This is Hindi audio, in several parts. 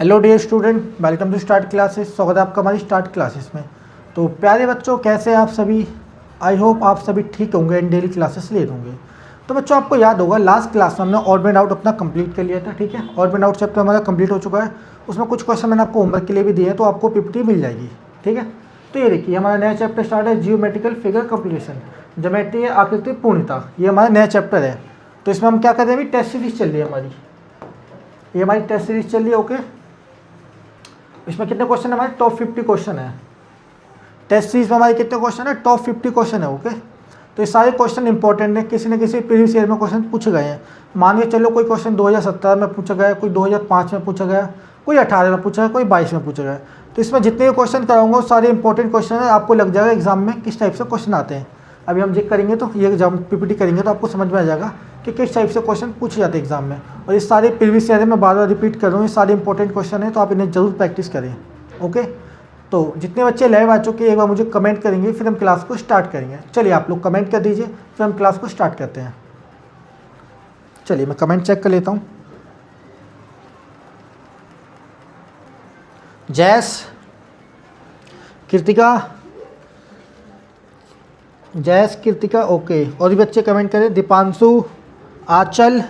Hello dear student, welcome to start classes. स्वागत है आपका हमारी स्टार्ट क्लासेस में। तो प्यारे बच्चों, कैसे हैं आप सभी? आई होप आप सभी ठीक होंगे एंड डेली क्लासेस ले होंगे। तो बच्चों, आपको याद होगा लास्ट क्लास में हमने ऑड एंड आउट अपना कंप्लीट कर लिया था। ठीक है, ऑड एंड आउट चैप्टर हमारा कंप्लीट हो चुका है। उसमें कुछ क्वेश्चन मैंने आपको होमवर्क के लिए भी दिए हैं, तो आपको पीपीटी मिल जाएगी। ठीक है, तो ये देखिए हमारा नया चैप्टर स्टार्ट है, जियोमेट्रिकल फिगर कंप्लीशन, ज्योमेट्री आकृति पूर्णता। ये हमारा नया चैप्टर है। तो इसमें हम क्या कर रहे हैं, अभी टेस्ट सीरीज चल रही है हमारी, ये हमारी टेस्ट सीरीज चल रही है। ओके, इसमें कितने क्वेश्चन है हमारे? टॉप 50 क्वेश्चन है। टेस्ट सीरीज में हमारे कितने क्वेश्चन है? टॉप 50 क्वेश्चन है। ओके, तो ये सारे क्वेश्चन इंपॉर्टेंट है, किसी न किसी प्रीवियस ईयर में क्वेश्चन पूछे गए हैं। मान के चलो कोई क्वेश्चन 2017 में पूछा गया, कोई 2005 में पूछा गया, कोई 18 में पूछा गया, कोई 22 में पूछा गया। तो इसमें जितने भी क्वेश्चन कराऊंगा सारे इंपॉर्टेंट क्वेश्चन है, आपको लग जाएगा एग्जाम में किस टाइप से क्वेश्चन आते हैं। अभी हम चेक करेंगे, तो ये एग्जाम पीपीटी करेंगे तो आपको समझ में आ जाएगा कि किस टाइप से क्वेश्चन पूछे जाते हैं एग्जाम में। और ये सारे प्रीवियस ईयर में बार बार रिपीट कर रहा हूँ, ये सारे इंपॉर्टेंट क्वेश्चन है, तो आप इन्हें जरूर प्रैक्टिस करें। ओके, तो जितने बच्चे लाइव आ चुके हैं एक बार मुझे कमेंट करेंगे, फिर हम क्लास को स्टार्ट करेंगे। चलिए आप लोग कमेंट कर दीजिए, फिर हम क्लास को स्टार्ट करते हैं। चलिए मैं कमेंट चेक कर लेता हूँ। जैस, कृतिका, जैस, कृतिका, ओके। और भी बच्चे कमेंट करें। दीपांशु, आंचल,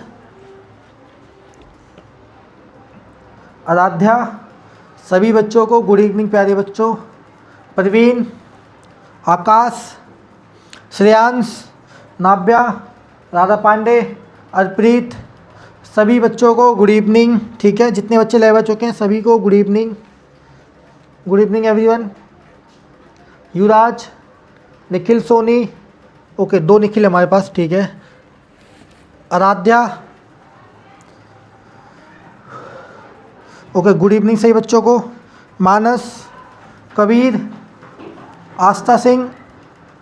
आराध्या, सभी बच्चों को गुड इवनिंग प्यारे बच्चों। प्रवीण, आकाश, श्रेयांश, नाव्या, राधा पांडे, अर्प्रीत, सभी बच्चों को गुड इवनिंग। ठीक है, जितने बच्चे लाइव आ चुके हैं सभी को good evening. Good evening everyone. Yuvraj, Nikhil Soni, okay, 2 Nikhil हमारे पास। ठीक है, आराध्या, ओके, गुड इवनिंग सही बच्चों को। मानस, कबीर, आस्था सिंह,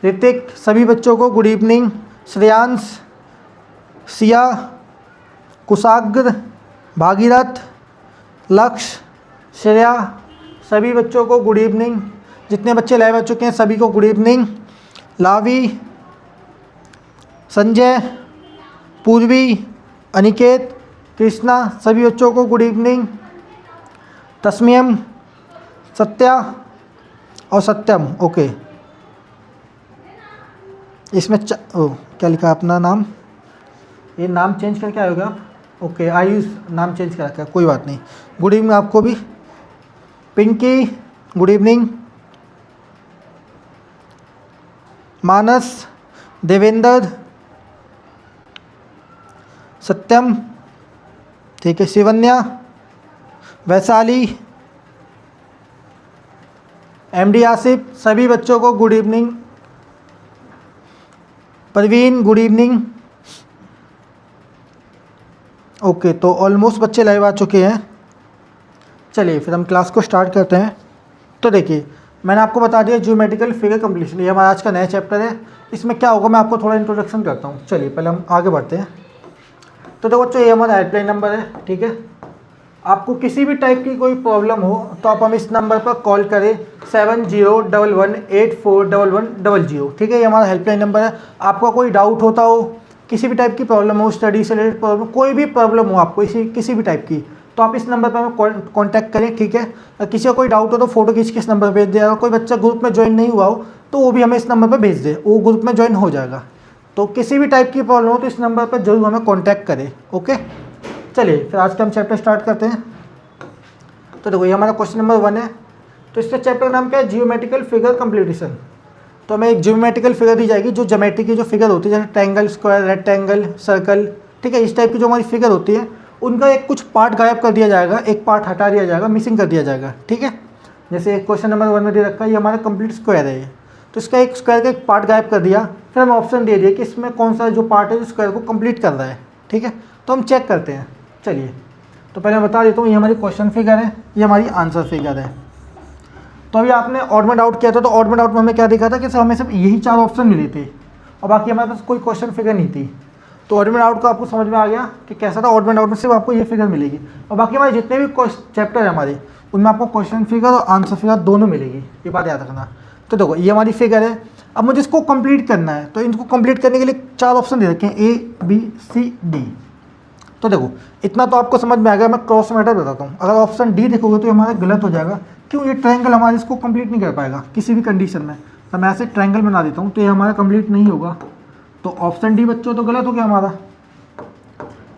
ऋतिक, सभी बच्चों को गुड इवनिंग। श्रेयांश, सिया, कुशाग्र, भागीरथ, लक्ष्य, श्रेया, सभी बच्चों को गुड इवनिंग। जितने बच्चे लाइव आ चुके हैं सभी को गुड इवनिंग। लावी, संजय, पूर्वी, अनिकेत, कृष्णा, सभी बच्चों को गुड इवनिंग। तस्मीम, सत्या और सत्यम, ओके। इसमें क्या लिखा है अपना नाम? ये नाम चेंज करके आएगा आप? ओके, आयुष नाम चेंज कर रखा है, कोई बात नहीं। गुड इवनिंग आपको भी। Pinky, good evening. मानस, देवेंद्र, सत्यम, ठीक है, शिवन्या, वैशाली, एमडी आसिफ, सभी बच्चों को good evening. Praveen, good evening. Okay, तो ऑलमोस्ट बच्चे लाइव आ चुके हैं। चलिए फिर हम क्लास को स्टार्ट करते हैं। तो देखिए मैंने आपको बता दिया ज्योमेट्रिकल फिगर कंप्लीशन, ये हमारा आज का नया चैप्टर है। इसमें क्या होगा मैं आपको थोड़ा इंट्रोडक्शन करता हूँ। चलिए पहले हम आगे बढ़ते हैं। तो देखो बच्चों, ये हमारा हेल्पलाइन नंबर है। ठीक है, आपको किसी भी टाइप की कोई प्रॉब्लम हो तो आप हम इस नंबर पर कॉल करें 7011841100। ठीक है, ये हमारा हेल्पलाइन नंबर है। आपका कोई डाउट होता हो, किसी भी टाइप की प्रॉब्लम हो, स्टडी से रिलेटेड प्रॉब्लम, कोई भी प्रॉब्लम हो आपको किसी भी टाइप की, तो आप इस नंबर पर हमें कॉन्टैक्ट करें। ठीक है, किसी का कोई डाउट हो तो फोटो खींच के इस नंबर पर भेज देगा। कोई बच्चा ग्रुप में ज्वाइन नहीं हुआ हो तो वो भी हमें इस नंबर पर भेज दे, वो ग्रुप में ज्वाइन हो जाएगा। तो किसी भी टाइप की प्रॉब्लम हो तो इस नंबर पर जरूर हमें कॉन्टैक्ट करें। ओके, चलिए फिर आज का हम चैप्टर स्टार्ट करते हैं। तो देखो ये हमारा क्वेश्चन नंबर 1 है। तो इसका चैप्टर का नाम क्या है? Geometrical figure completion. तो हमें एक जियोमेट्रिकल फिगर दी जाएगी, जो ज्योमेट्री की जो फिगर होती है, जैसे ट्रायंगल, स्क्वायर, रेक्टेंगल, सर्कल, ठीक है, इस टाइप की जो हमारी फिगर होती है उनका एक कुछ पार्ट गायब कर दिया जाएगा, एक पार्ट हटा दिया जाएगा, मिसिंग कर दिया जाएगा। ठीक है, जैसे क्वेश्चन नंबर 1 में दे रखा है, ये हमारा कंप्लीट स्क्वायर है ये, तो इसका एक स्क्वायर का एक पार्ट गायब कर दिया। फिर हम ऑप्शन दे दिए कि इसमें कौन सा जो पार्ट है जो स्क्वायर को कंप्लीट कर रहा है। ठीक है, तो हम चेक करते हैं। चलिए, तो पहले मैं बता देता हूँ, ये हमारी क्वेश्चन फिगर है, ये हमारी आंसर फिगर है। तो अभी आपने ऑड में आउट किया था, तो ऑड में आउट में हमें क्या दिखा था कि हमें सिर्फ यही 4 ऑप्शन मिले थे और बाकी हमारे पास कोई क्वेश्चन फिगर नहीं थी। तो ऑड में आउट का आपको समझ में आ गया कि कैसा था। ऑड में आउट में सिर्फ आपको ये फिगर मिलेगी और बाकी हमारे जितने भी चैप्टर है हमारे, उनमें आपको क्वेश्चन फिगर और आंसर फिगर दोनों मिलेगी, ये बात याद रखना। तो देखो ये हमारी फिगर है। अब मुझे इसको कंप्लीट करना है, तो इनको कंप्लीट करने के लिए 4 ऑप्शन दे रखे हैं, A, B, C, D। तो देखो इतना तो आपको समझ में आ गया, मैं क्रॉस मैटर बताता हूँ। अगर ऑप्शन डी देखोगे तो ये हमारा गलत हो जाएगा, क्यों, ये ट्रायंगल हमारे इसको कंप्लीट नहीं कर पाएगा किसी भी कंडीशन में। तो मैं ऐसे ट्रायंगल बना देता हूँ तो ये हमारा कंप्लीट नहीं होगा। तो ऑप्शन डी बच्चों तो गलत हो गया हमारा।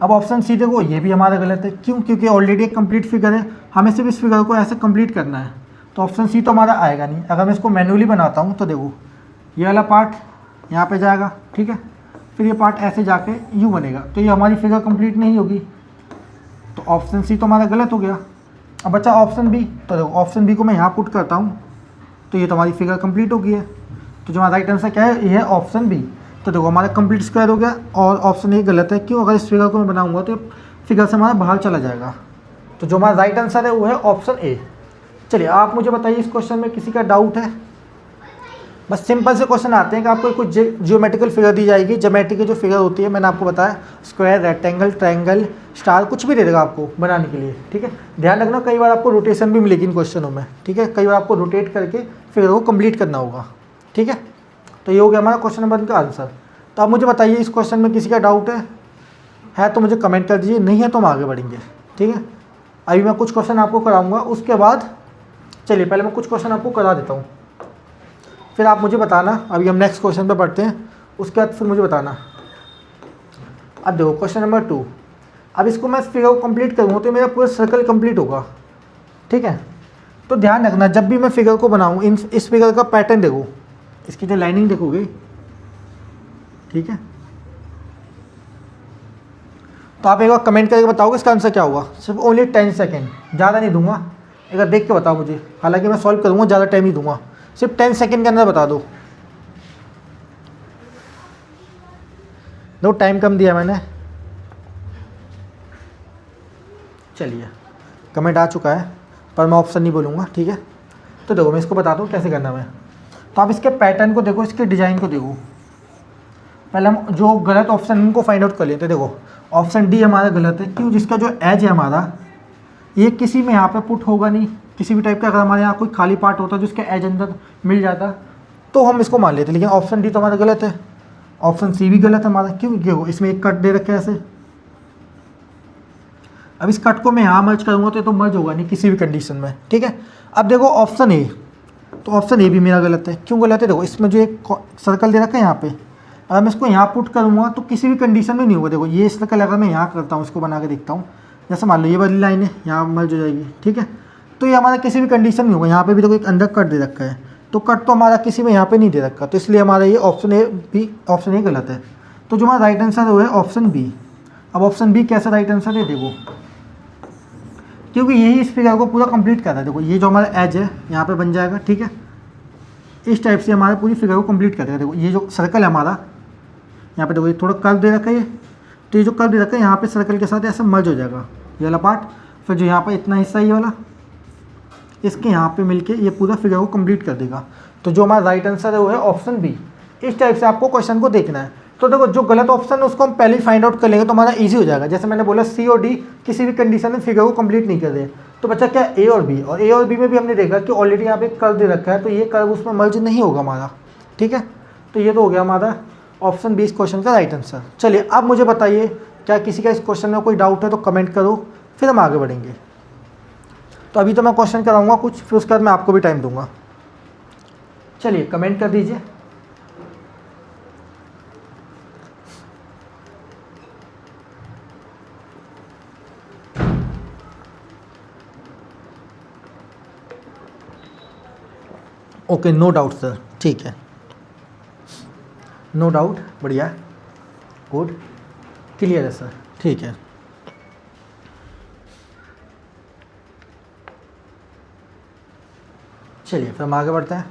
अब ऑप्शन सी देखो, ये भी हमारा गलत है, क्यों, क्योंकि ऑलरेडी एक कंप्लीट फिगर है, हमें सिर्फ इस फिगर को ऐसे कंप्लीट करना है। तो ऑप्शन सी तो हमारा आएगा नहीं। अगर मैं इसको मैन्युअली बनाता हूँ तो देखो ये वाला पार्ट यहाँ पे जाएगा, ठीक है, फिर ये पार्ट ऐसे जाके यूँ बनेगा, तो ये हमारी फिगर कंप्लीट नहीं होगी। तो ऑप्शन सी तो हमारा गलत हो गया। अब बचा ऑप्शन बी, तो देखो ऑप्शन बी को मैं यहाँ पुट करता हूँ तो ये तो हमारी फिगर कंप्लीट हो गई है। तो जो हमारा राइट आंसर क्या है, ये है ऑप्शन बी। तो देखो हमारा कंप्लीट स्क्वायर हो गया और ऑप्शन ए गलत है, क्यों, अगर इस फिगर को मैं बनाऊंगा तो फिगर से हमारा बाहर चला जाएगा। तो जो हमारा राइट आंसर है वो है ऑप्शन ए। चलिए आप मुझे बताइए इस क्वेश्चन में किसी का डाउट है। बस सिंपल से क्वेश्चन आते हैं कि आपको कुछ जियोमेट्रिकल फिगर दी जाएगी, ज्योमेट्री की जो फिगर होती है, मैंने आपको बताया स्क्वायर, रेक्टेंगल, ट्रायंगल, स्टार, कुछ भी दे देगा आपको बनाने के लिए, ठीक है। ध्यान रखना कई बार आपको रोटेशन भी मिलेगी इन क्वेश्चनों में, ठीक है, कई बार आपको रोटेट करके फिगर को कंप्लीट करना होगा, ठीक है। तो ये हो गया हमारा क्वेश्चन नंबर का आंसर। तो आप मुझे बताइए इस क्वेश्चन में किसी का डाउट है तो मुझे कमेंट कर दीजिए, नहीं है तो हम आगे बढ़ेंगे, ठीक है। अभी मैं कुछ क्वेश्चन आपको कराऊंगा, उसके बाद चलिए पहले मैं कुछ क्वेश्चन आपको करा देता हूँ, फिर आप मुझे बताना। अभी हम नेक्स्ट क्वेश्चन पे पढ़ते हैं, उसके बाद फिर मुझे बताना। अब देखो क्वेश्चन नंबर 2। अब इसको मैं फिगर को कंप्लीट करूँगा तो मेरा पूरा सर्कल कंप्लीट होगा, ठीक है। तो ध्यान रखना जब भी मैं फिगर को बनाऊँ, इस फिगर का पैटर्न देखो, इसकी जो लाइनिंग देखोगे, ठीक है। तो आप एक बार कमेंट करके बताओगे इसका आंसर क्या होगा। सिर्फ ओनली 10 सेकेंड, ज़्यादा नहीं दूंगा, एक बार देख के बताओ मुझे। हालांकि मैं सॉल्व करूँगा, ज़्यादा टाइम नहीं दूंगा, सिर्फ 10 सेकेंड के अंदर बता दो। दो टाइम कम दिया मैंने। चलिए कमेंट आ चुका है पर मैं ऑप्शन नहीं बोलूँगा, ठीक है। तो देखो मैं इसको बताता हूँ कैसे करना है। तो आप इसके पैटर्न को देखो, इसके डिज़ाइन को देखो। पहले हम जो गलत ऑप्शन उनको फाइंड आउट कर लेते हैं। देखो ऑप्शन डी हमारा गलत है, क्यों, जिसका जो एज है हमारा ये किसी में यहाँ पे पुट होगा नहीं, किसी भी टाइप का। अगर हमारे यहाँ कोई खाली पार्ट होता जिसके एज अंदर मिल जाता तो हम इसको मान लेते, लेकिन ऑप्शन डी तो हमारा गलत है। ऑप्शन सी भी गलत है हमारा, क्यों, क्यों, इसमें एक कट दे रखा है ऐसे। अब इस कट को मैं यहाँ मर्ज करूँगा तो ये तो मर्ज होगा नहीं किसी भी कंडीशन में, ठीक है। अब देखो ऑप्शन ए, तो ऑप्शन ए भी मेरा गलत है, क्यों गलत है, देखो इसमें जो एक सर्कल दे रखा है यहाँ पे, अगर मैं इसको यहाँ पुट करूँगा तो किसी भी कंडीशन में नहीं होगा। देखो ये सर्कल अगर मैं यहाँ करता हूँ, इसको बना के देखता हूँ, जैसे मान लो ये वाली लाइन है यहाँ मर्ज हो जाएगी, ठीक है। तो ये हमारा किसी भी कंडीशन में होगा। यहाँ पे भी देखो एक अंदर कट दे रखा है, तो कट तो हमारा किसी में यहाँ पे नहीं दे रखा, तो इसलिए हमारा ये ऑप्शन ए गलत है। तो जो हमारा राइट आंसर है वो है ऑप्शन बी। अब ऑप्शन बी कैसा राइट आंसर है देखो, क्योंकि यही इस फिगर को पूरा कंप्लीट कर रहा है। देखो ये जो हमारा एज है यहाँ पे बन जाएगा, ठीक है, इस टाइप से हमारे पूरी फिगर को कंप्लीट कर देगा। देखो ये जो सर्कल है हमारा, यहाँ पे देखो ये थोड़ा कर्व दे रखा है, तो ये जो कर्व दे रखा है यहाँ पे सर्कल के साथ ऐसे मर्ज हो जाएगा ये वाला पार्ट। फिर जो यहाँ पर इतना हिस्सा ये वाला, इसके यहाँ पे मिलके ये पूरा फिगर को कंप्लीट कर देगा। तो जो हमारा राइट आंसर है वो है ऑप्शन बी। इस टाइप से आपको क्वेश्चन को देखना है। तो देखो जो गलत ऑप्शन है उसको हम पहले ही फाइंड आउट कर लेंगे तो हमारा इजी हो जाएगा। जैसे मैंने बोला सी और डी किसी भी कंडीशन में फिगर को कंप्लीट नहीं कर रहे, तो बच्चा क्या ए और बी, और ए और बी में भी हमने देखा कि ऑलरेडी यहाँ पे कर्व दे रखा है, तो ये कर्व उसमें मर्ज नहीं होगा हमारा, ठीक है। तो ये तो हो गया हमारा ऑप्शन बी इस क्वेश्चन का राइट आंसर। चलिए अब मुझे बताइए क्या किसी का इस क्वेश्चन में कोई डाउट है तो कमेंट करो, फिर हम आगे बढ़ेंगे। तो अभी तो मैं क्वेश्चन कराऊंगा कुछ, फिर उसके बाद मैं आपको भी टाइम दूंगा। चलिए कमेंट कर दीजिए। ओके, नो डाउट सर, ठीक है, नो डाउट, बढ़िया, गुड, क्लियर है सर, ठीक है। चलिए फिर हम आगे बढ़ते हैं।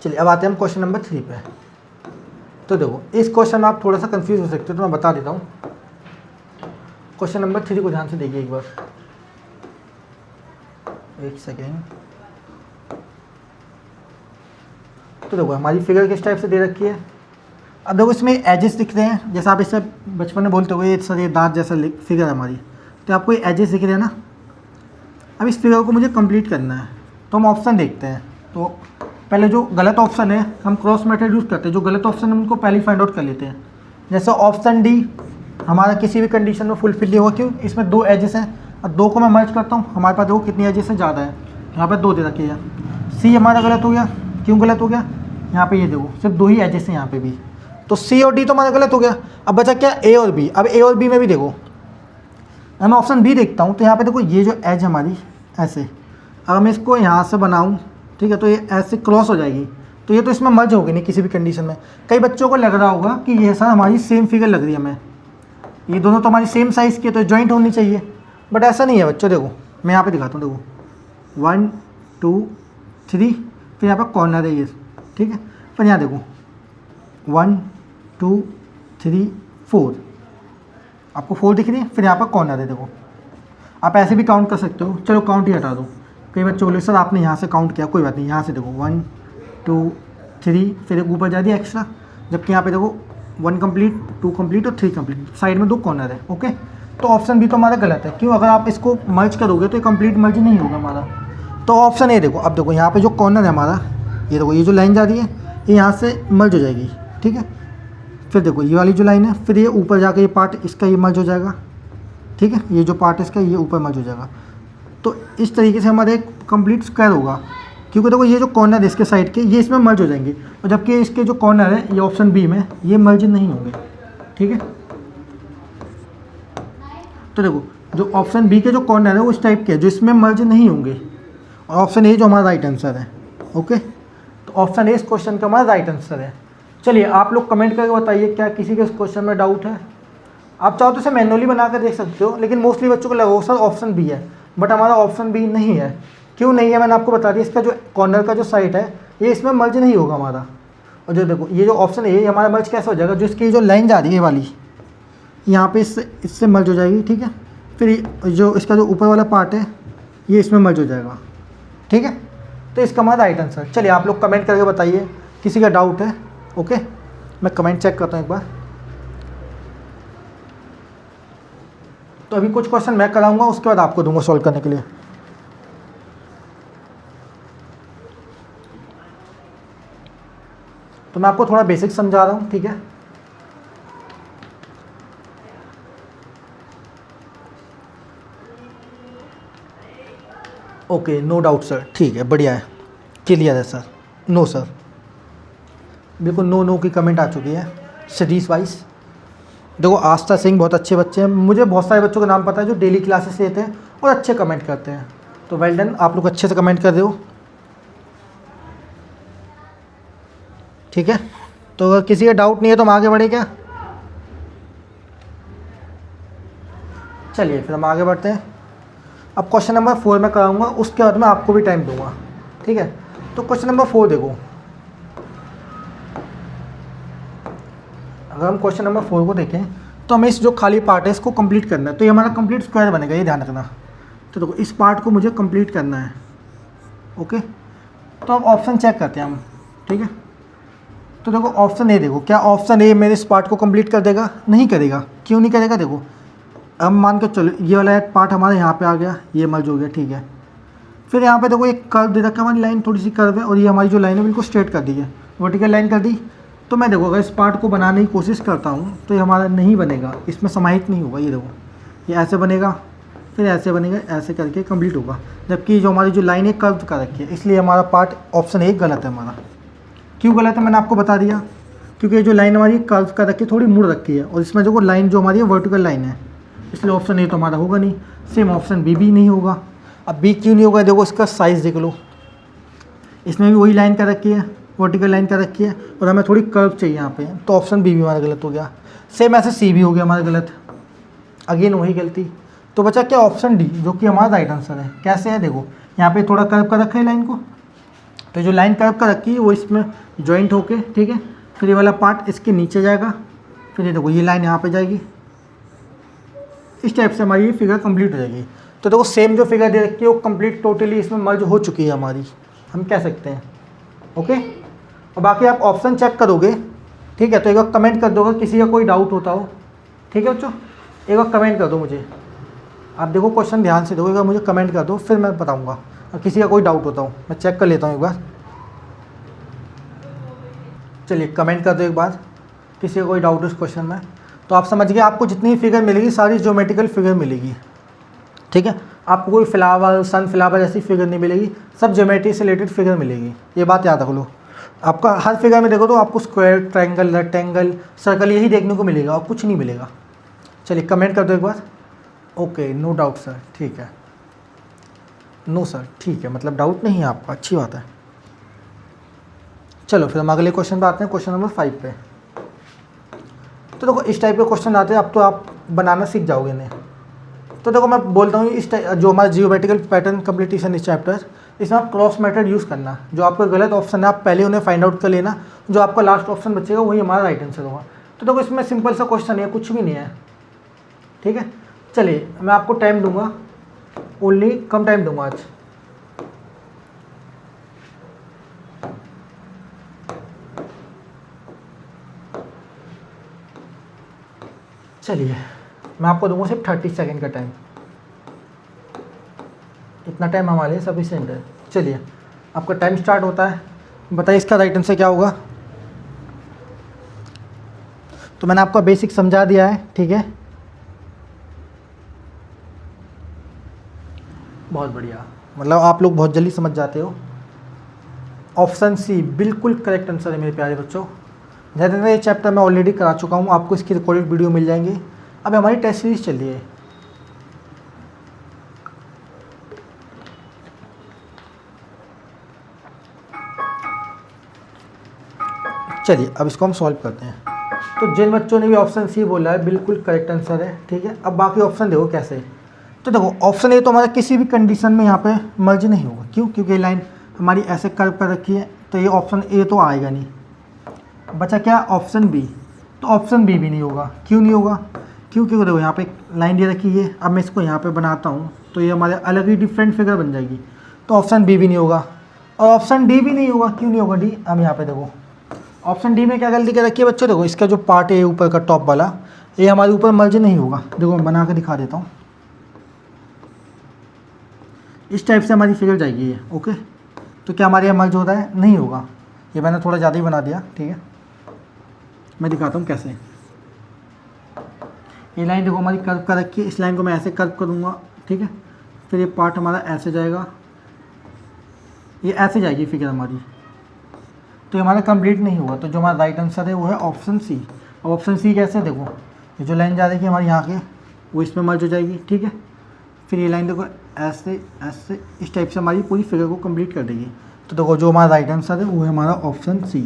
चलिए अब आते हैं हम क्वेश्चन नंबर 3 पे। तो देखो इस क्वेश्चन में आप थोड़ा सा कंफ्यूज हो सकते हो, तो मैं बता देता हूँ। क्वेश्चन नंबर 3 को ध्यान से देखिए एक बार, एक सेकेंड। तो देखो हमारी फिगर किस टाइप से दे रखी है। अब देखो इसमें एजेस दिख रहे हैं, जैसे आप इससे बचपन में बोलते हो ये सर ये दांत जैसा फिगर है हमारी, तो आपको ये एजेस दिख रहे हैं ना। अब इस फिगर को मुझे कंप्लीट करना है, तो हम ऑप्शन देखते हैं। तो पहले जो गलत ऑप्शन है हम क्रॉस मेथड यूज़ करते हैं, जो गलत ऑप्शन है उनको पहले फाइंड आउट कर लेते हैं। जैसे ऑप्शन डी हमारा किसी भी कंडीशन में फुलफिल नहीं होगा, क्यों? इसमें 2 एजेस हैं और 2 को मैं मर्ज करता हूँ, हमारे पास देखो कितनी एजेस हैं, ज़्यादा है, यहाँ पर 2 दे रखी है। सी हमारा गलत हो गया, क्यों गलत हो गया? यहाँ पे ये देखो सिर्फ 2 ही एजेस हैं यहाँ पे भी, तो सी और डी तो हमारा गलत हो गया। अब बचा क्या? ए और बी। अब ए और बी में भी देखो, मैं ऑप्शन बी देखता हूँ तो यहाँ पे देखो ये जो एज हमारी ऐसे, अगर मैं इसको यहाँ से बनाऊँ, ठीक है, तो ये ऐसे क्रॉस हो जाएगी, तो ये तो इसमें मर्ज होगी नहीं किसी भी कंडीशन में। कई बच्चों को लग रहा होगा कि ये सर हमारी सेम फिगर लग रही है हमें, ये दोनों तो हमारी सेम साइज़ की है तो जॉइंट होनी चाहिए, बट ऐसा नहीं है बच्चों। देखो मैं यहाँ पे दिखाता हूँ, देखो 1 2 3, फिर यहाँ पर कॉर्नर है ये, ठीक है, फिर यहाँ देखो 1 2 3 4, आपको 4 दिख रही है, फिर यहाँ पर कॉर्नर है, देखो आप ऐसे भी काउंट कर सकते हो। चलो काउंट ही हटा दो, कई बच्चों बोले सर आपने यहाँ से काउंट किया, कोई बात नहीं, यहाँ से देखो 1 2 3, फिर एक ऊपर जा दिया एक्स्ट्रा, जबकि यहाँ पे देखो 1 कंप्लीट 2 कंप्लीट और 3 कंप्लीट, साइड में 2 कॉर्नर है। ओके, तो ऑप्शन बी तो हमारा गलत है, क्यों? अगर आप इसको मर्ज करोगे तो ये कंप्लीट मर्ज नहीं होगा हमारा। तो ऑप्शन ए देखो, अब देखो यहाँ पे जो कॉर्नर है हमारा, ये देखो ये जो लाइन जा रही है ये यहाँ से मर्ज हो जाएगी, ठीक है। फिर देखो ये वाली जो लाइन है, फिर ये ऊपर जाकर ये पार्ट इसका ये मर्ज हो जाएगा, ठीक है, ये जो पार्ट इसका ये ऊपर मर्ज हो जाएगा। तो इस तरीके से हमारा एक कंप्लीट स्क्वायर होगा, क्योंकि देखो ये जो कॉर्नर है इसके साइड के ये इसमें मर्ज हो जाएंगे, और जबकि इसके जो कॉर्नर है ये ऑप्शन बी में ये मर्ज नहीं होंगे, ठीक है। तो देखो जो ऑप्शन बी के जो कॉर्नर है वो इस टाइप के है जो इसमें मर्ज नहीं होंगे, और ऑप्शन ए जो हमारा राइट आंसर है। ओके, तो ऑप्शन ए इस क्वेश्चन का हमारा राइट आंसर है। चलिए आप लोग कमेंट करके बताइए क्या किसी के इस क्वेश्चन में डाउट है। आप चाहो तो इसे मैनुअली बना कर देख सकते हो, लेकिन मोस्टली बच्चों को लगा सर ऑप्शन बी है, बट हमारा ऑप्शन बी नहीं है। क्यों नहीं है? मैंने आपको बता दिया, इसका जो कॉर्नर का जो साइड है ये इसमें मर्ज नहीं होगा हमारा। और जो देखो ये जो ऑप्शन है ये हमारा मर्ज कैसे हो जाएगा, जो इसकी जो लाइन जा रही है वाली यहाँ पे इससे मर्ज हो जाएगी, ठीक है। फिर जो इसका जो ऊपर वाला पार्ट है ये इसमें मर्ज हो जाएगा, ठीक है। तो इसका हमारा राइट आंसर। चलिए आप लोग कमेंट करके बताइए किसी का डाउट है। ओके, मैं कमेंट चेक करता हूँ एक बार। तो अभी कुछ क्वेश्चन मैं कराऊंगा, उसके बाद आपको दूंगा सॉल्व करने के लिए। तो मैं आपको थोड़ा बेसिक समझा रहा हूँ, ठीक है। ओके, नो डाउट सर, ठीक है, बढ़िया है, क्लियर है सर। नो सर, बिल्कुल नो की कमेंट आ चुकी है स्टडीज़ वाइज। देखो आस्था सिंह बहुत अच्छे बच्चे हैं, मुझे बहुत सारे बच्चों का नाम पता है जो डेली क्लासेस लेते हैं और अच्छे कमेंट करते हैं, तो वेल डन, आप लोग अच्छे से कमेंट कर रहे हो, ठीक है। तो अगर किसी का डाउट नहीं है तो हम आगे बढ़े क्या? चलिए फिर हम आगे बढ़ते हैं। अब क्वेश्चन नंबर 4 में कराऊंगा, उसके बाद मैं आपको भी टाइम दूंगा, ठीक है। तो क्वेश्चन नंबर 4 देखो, अगर हम क्वेश्चन नंबर 4 को देखें तो हमें इस जो खाली पार्ट है इसको कंप्लीट करना है, तो ये हमारा कंप्लीट स्क्वायर बनेगा, ये ध्यान रखना। तो देखो इस पार्ट को मुझे कंप्लीट करना है। ओके, तो अब ऑप्शन चेक करते हैं हम, ठीक है। तो देखो ऑप्शन ए, देखो क्या ऑप्शन ए मेरे इस पार्ट को कंप्लीट कर देगा? नहीं करेगा। क्यों नहीं करेगा? देखो अब मान के चलो ये वाला पार्ट हमारा यहाँ पे आ गया, ये मर्ज हो गया, ठीक है। फिर यहाँ पे देखो एक कर्व दे रखा है, हमारी लाइन थोड़ी सी कर्व है, और ये हमारी जो लाइन है बिल्कुल स्ट्रेट कर दी है, वर्टिकल लाइन कर दी। तो मैं देखो अगर इस पार्ट को बनाने की कोशिश करता हूँ तो ये हमारा नहीं बनेगा, इसमें समाहित नहीं होगा। ये देखो ये ऐसे बनेगा, फिर ऐसे बनेगा, ऐसे करके कंप्लीट होगा, जबकि जो हमारी जो लाइन है कर्व कर रखी है, इसलिए हमारा पार्ट ऑप्शन ए गलत है हमारा। क्यों गलत है मैंने आपको बता दिया, क्योंकि ये जो लाइन हमारी कर्व कर रखी है, थोड़ी मुड़ रखी है, और इसमें जो लाइन जो हमारी है वर्टिकल लाइन है, इसलिए ऑप्शन ए तो हमारा होगा नहीं। सेम ऑप्शन बी भी नहीं होगा। अब बी क्यों नहीं होगा? देखो इसका साइज़ देख लो, इसमें भी वही लाइन कर रखी है, वर्टिकल लाइन कर रखी है, और हमें थोड़ी कर्व चाहिए यहाँ पे, तो ऑप्शन बी भी हमारा गलत हो गया। सेम ऐसे सी भी हो गया हमारा गलत, अगेन वही गलती। तो बचा क्या? ऑप्शन डी, जो कि हमारा राइट आंसर है। कैसे है? देखो यहाँ पे थोड़ा कर्व कर रखा है लाइन को, तो जो लाइन कर्व कर रखी है वो इसमें जॉइंट होके, ठीक है। फिर ये वाला पार्ट इसके नीचे जाएगा, फिर ये देखो ये लाइन यहाँ पे जाएगी, इस टाइप से हमारी ये फिगर कंप्लीट हो जाएगी। तो देखो सेम जो फिगर दे रखी है वो कंप्लीट टोटली इसमें मर्ज हो चुकी है हमारी, हम कह सकते हैं। ओके, और बाकी आप ऑप्शन चेक करोगे, ठीक है। तो एक बार कमेंट कर दोगे किसी का कोई डाउट होता हो, ठीक है बच्चों, एक बार कमेंट कर दो मुझे। आप देखो क्वेश्चन ध्यान से देखो, एक बार मुझे कमेंट कर दो, फिर मैं बताऊँगा। और किसी का कोई डाउट होता हो मैं चेक कर लेता हूँ एक बार। चलिए कमेंट कर दो एक बार, किसी का कोई डाउट इस क्वेश्चन में? तो आप समझ गए, आपको जितनी फिगर मिलेगी सारी ज्योमेट्रिकल फिगर मिलेगी, ठीक है। आपको कोई फ्लावर, सनफ्लावर ऐसी फिगर नहीं मिलेगी, सब ज्योमेट्री से रिलेटेड फिगर मिलेगी, ये बात याद रख लो। आपका हर फिगर में देखो तो आपको स्क्वायर, ट्रायंगल, रेक्टेंगल, सर्कल यही देखने को मिलेगा और कुछ नहीं मिलेगा। चलिए कमेंट कर दो एक बार। ओके, नो डाउट सर, ठीक है। नो सर, ठीक है, मतलब डाउट नहीं है आपका, अच्छी बात है। चलो फिर हम अगले क्वेश्चन पे आते हैं, क्वेश्चन नंबर 5 पे। तो देखो इस टाइप के क्वेश्चन आते हैं, अब तो आप बनाना सीख जाओगे इन्हें। तो देखो मैं बोलता हूँ इस जो हमारा जियोमेट्रिकल पैटर्न कंप्लीटेशन इस चैप्टर, इसमें आप क्रॉस मेथड यूज़ करना। जो आपका गलत ऑप्शन है आप पहले उन्हें फाइंड आउट कर लेना, जो आपका लास्ट ऑप्शन बचेगा वही हमारा राइट आंसर होगा। तो देखो इसमें सिंपल सा क्वेश्चन है, कुछ भी नहीं है, ठीक है। चलिए मैं आपको टाइम दूंगा, ओनली कम टाइम दूंगा आज। चलिए मैं आपको दूंगा सिर्फ 30 सेकेंड का टाइम, इतना टाइम हमारे लिए सफिशिएंट है। चलिए आपका टाइम स्टार्ट होता है, बताइए इसका राइट आंसर क्या होगा। तो मैंने आपको बेसिक समझा दिया है, ठीक है, बहुत बढ़िया, मतलब आप लोग बहुत जल्दी समझ जाते हो। ऑप्शन सी बिल्कुल करेक्ट आंसर है मेरे प्यारे बच्चों। ज़्यादातर ये चैप्टर मैं ऑलरेडी करा चुका हूँ, आपको इसकी रिकॉर्डेड वीडियो मिल जाएंगी। अब हमारी टेस्ट सीरीज चल रही है, चलिए अब इसको हम सॉल्व करते हैं। तो जिन बच्चों ने भी ऑप्शन सी बोला है बिल्कुल करेक्ट आंसर है, ठीक है। अब बाकी ऑप्शन देखो कैसे। तो देखो ऑप्शन ए तो हमारा किसी भी कंडीशन में यहाँ पे मर्ज नहीं होगा, क्यों? क्योंकि ये लाइन हमारी ऐसे कर्व कर रखी है, तो ये ऑप्शन ए तो आएगा नहीं। बचा क्या? Option B. तो ऑप्शन बी भी नहीं होगा, क्यों नहीं होगा? क्योंकि देखो यहाँ पे एक लाइन दे रखी है, अब मैं इसको यहाँ पे बनाता हूँ तो ये हमारे अलग ही डिफरेंट फिगर बन जाएगी, तो ऑप्शन बी भी नहीं होगा। और ऑप्शन डी भी नहीं होगा, क्यों नहीं होगा डी? अब यहाँ पे देखो ऑप्शन डी में क्या गलती कर रखी है बच्चों, देखो इसका जो पार्ट है ऊपर का टॉप वाला, ये हमारे ऊपर मर्ज नहीं होगा। देखो मैं बना के दिखा देता हूँ, इस टाइप से हमारी फिगर जाएगी ये, ओके। तो क्या हमारे यहाँ मर्ज होता है? नहीं होगा। ये मैंने थोड़ा ज़्यादा ही बना दिया, ठीक है। मैं दिखाता हूँ कैसे। ये लाइन देखो हमारी कर्व कर रखी है, इस लाइन को मैं ऐसे कर्व करूँगा, ठीक है। फिर ये पार्ट हमारा ऐसे जाएगा, ये ऐसे जाएगी फिगर हमारी, तो ये हमारा कंप्लीट नहीं हुआ। तो जो हमारा राइट आंसर है वो है ऑप्शन सी। अब ऑप्शन सी कैसे? देखो ये जो लाइन जा रही है हमारी यहाँ के, वो इसमें मर्ज हो जाएगी, ठीक है। फिर ये लाइन देखो ऐसे ऐसे इस टाइप से हमारी पूरी फिगर को कंप्लीट कर देगी। तो देखो जो हमारा राइट आंसर है वो है हमारा ऑप्शन सी।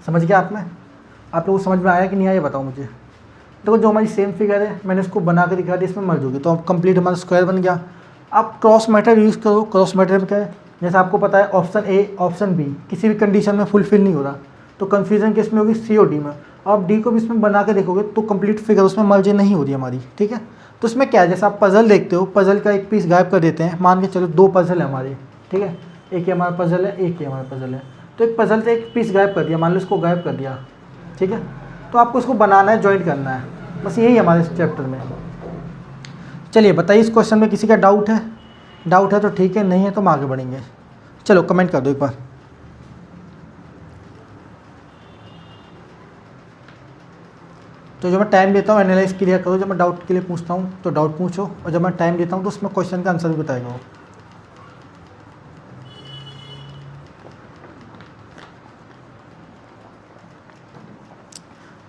समझ गया आपने? आप लोगों को समझ में आया कि नहीं आया बताओ मुझे। देखो जो हमारी सेम फिगर है मैंने इसको बना के दिखा दिया, इसमें मर्ज होगी, तो अब कंप्लीट हमारा स्क्वायर बन गया। आप क्रॉस मेथड यूज़ करो। क्रॉस मेथड में क्या है, जैसे आपको पता है ऑप्शन ए ऑप्शन बी किसी भी कंडीशन में फुलफिल नहीं हो रहा, तो कन्फ्यूजन किस में होगी? सी और डी में। आप डी को भी इसमें बना के देखोगे तो कंप्लीट फिगर उसमें मर्ज नहीं हो रही हमारी, ठीक है। तो इसमें क्या है, जैसे आप पजल देखते हो, पजल का एक पीस गायब कर देते हैं, मान के चलो 2 पजल है हमारे, ठीक है। एक ही हमारा पजल है, एक ही हमारा पजल है, तो एक पजल से एक पीस गायब कर दिया, मान लो इसको गायब कर दिया, ठीक है। तो आपको इसको बनाना है, ज्वाइंट करना है, बस यही हमारे इस चैप्टर में। चलिए बताइए इस क्वेश्चन में किसी का डाउट है? डाउट है तो ठीक है, नहीं है तो हम आगे बढ़ेंगे। चलो कमेंट कर दो एक बार। तो जब मैं टाइम देता हूँ एनालाइज क्लियर करो, जब मैं डाउट के लिए पूछता हूँ तो डाउट पूछो, और जब मैं टाइम देता हूँ तो उसमें क्वेश्चन का आंसर भी बताएगा वो।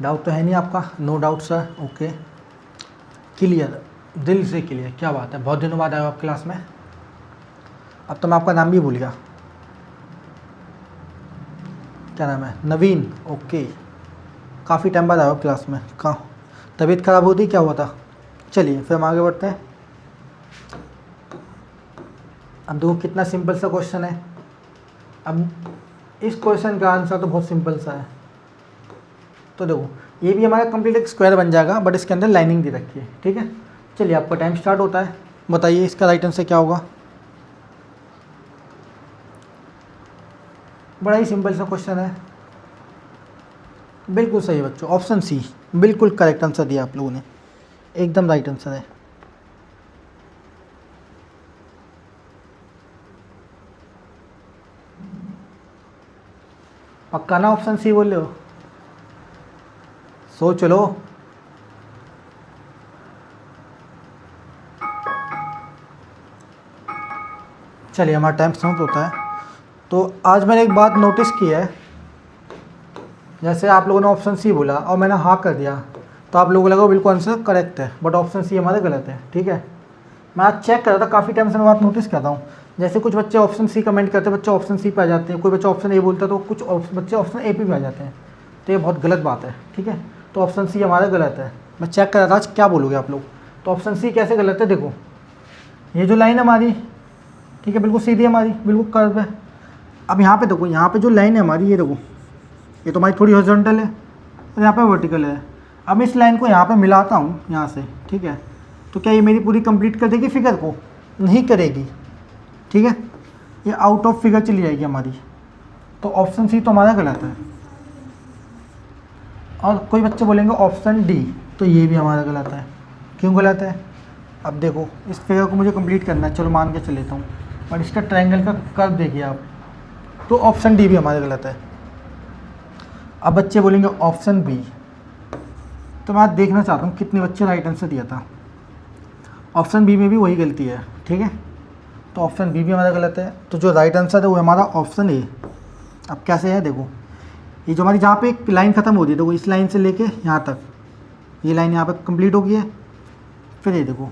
डाउट तो है नहीं आपका? No doubt sir, okay clear, दिल से क्लियर, क्या बात है, बहुत दिनों बाद आए हो आप क्लास में। अब तो मैं आपका नाम भी भूल गया, क्या नाम है? नवीन, ओके। काफ़ी टाइम बाद आए हो क्लास में, कहाँ तबीयत ख़राब होती, क्या हुआ था? चलिए फिर हम आगे बढ़ते हैं। अब देखो कितना सिंपल सा क्वेश्चन है। अब इस क्वेश्चन का आंसर तो बहुत सिंपल सा है। तो देखो ये भी हमारा कंप्लीट एक स्क्वायर बन जाएगा, बट इसके अंदर लाइनिंग दे रखी है, ठीक है। चलिए आपका टाइम स्टार्ट होता है, बताइए इसका राइट आंसर क्या होगा। बड़ा ही सिंपल सा क्वेश्चन है, बिल्कुल सही बच्चों, ऑप्शन सी बिल्कुल करेक्ट आंसर दिया आप लोगों ने, एकदम राइट आंसर है। पक्का ना ऑप्शन सी बोल रहे हो? सोच लो। चलिए हमारा टाइम समाप्त होता है। तो आज मैंने एक बात नोटिस की है, जैसे आप लोगों ने ऑप्शन सी बोला और मैंने हाँ कर दिया, तो आप लोगों को लगा बिल्कुल आंसर करेक्ट है, बट ऑप्शन सी हमारा गलत है। ठीक है, मैं आज चेक कर रहा था, काफ़ी टाइम से मैं बात नोटिस करता हूँ। जैसे कुछ बच्चे ऑप्शन सी कमेंट करते हैं, बच्चे ऑप्शन सी पे आ जाते हैं, कोई बच्चा ऑप्शन ए बोलता है तो कुछ बच्चे ऑप्शन ए पे भी आ जाते हैं, तो ये बहुत गलत बात है। ठीक है, तो ऑप्शन सी हमारा गलत है। मैं चेक कर रहा था आज क्या बोलोगे आप लोग। तो ऑप्शन सी कैसे गलत है, देखो ये जो लाइन है हमारी, ठीक है, बिल्कुल सीधी है हमारी, बिल्कुल कर्व है। अब यहाँ पे देखो, यहाँ पे जो लाइन है हमारी, ये देखो, ये तो हमारी थोड़ी हॉरिजॉन्टल है और यहाँ पे वर्टिकल है। अब इस लाइन को यहाँ पे मिलाता हूँ यहाँ से, ठीक है, तो क्या ये मेरी पूरी कंप्लीट कर देगी फिगर को? नहीं करेगी। ठीक है, ये आउट ऑफ फिगर चली जाएगी हमारी। तो ऑप्शन सी तो हमारा गलत है। और कोई बच्चे बोलेंगे ऑप्शन डी, तो ये भी हमारा गलत है। क्यों गलत है? अब देखो, इस फिगर को मुझे कंप्लीट करना है, चलो मान के चल लेता हूँ, और इसका ट्रायंगल का कर्व देखिए आप, तो ऑप्शन डी भी हमारा गलत है। अब बच्चे बोलेंगे ऑप्शन बी, तो मैं देखना चाहता हूँ कितने बच्चे राइट आंसर दिया था। ऑप्शन बी में भी वही गलती है। ठीक है, तो ऑप्शन बी भी हमारा गलत है। तो जो राइट आंसर है वो हमारा ऑप्शन ए। अब कैसे है देखो, ये जो हमारी जहाँ पे एक लाइन ख़त्म होती है, देखो इस लाइन से लेके यहाँ तक, ये लाइन यहाँ पे कंप्लीट हो गई है, फिर ये देखो,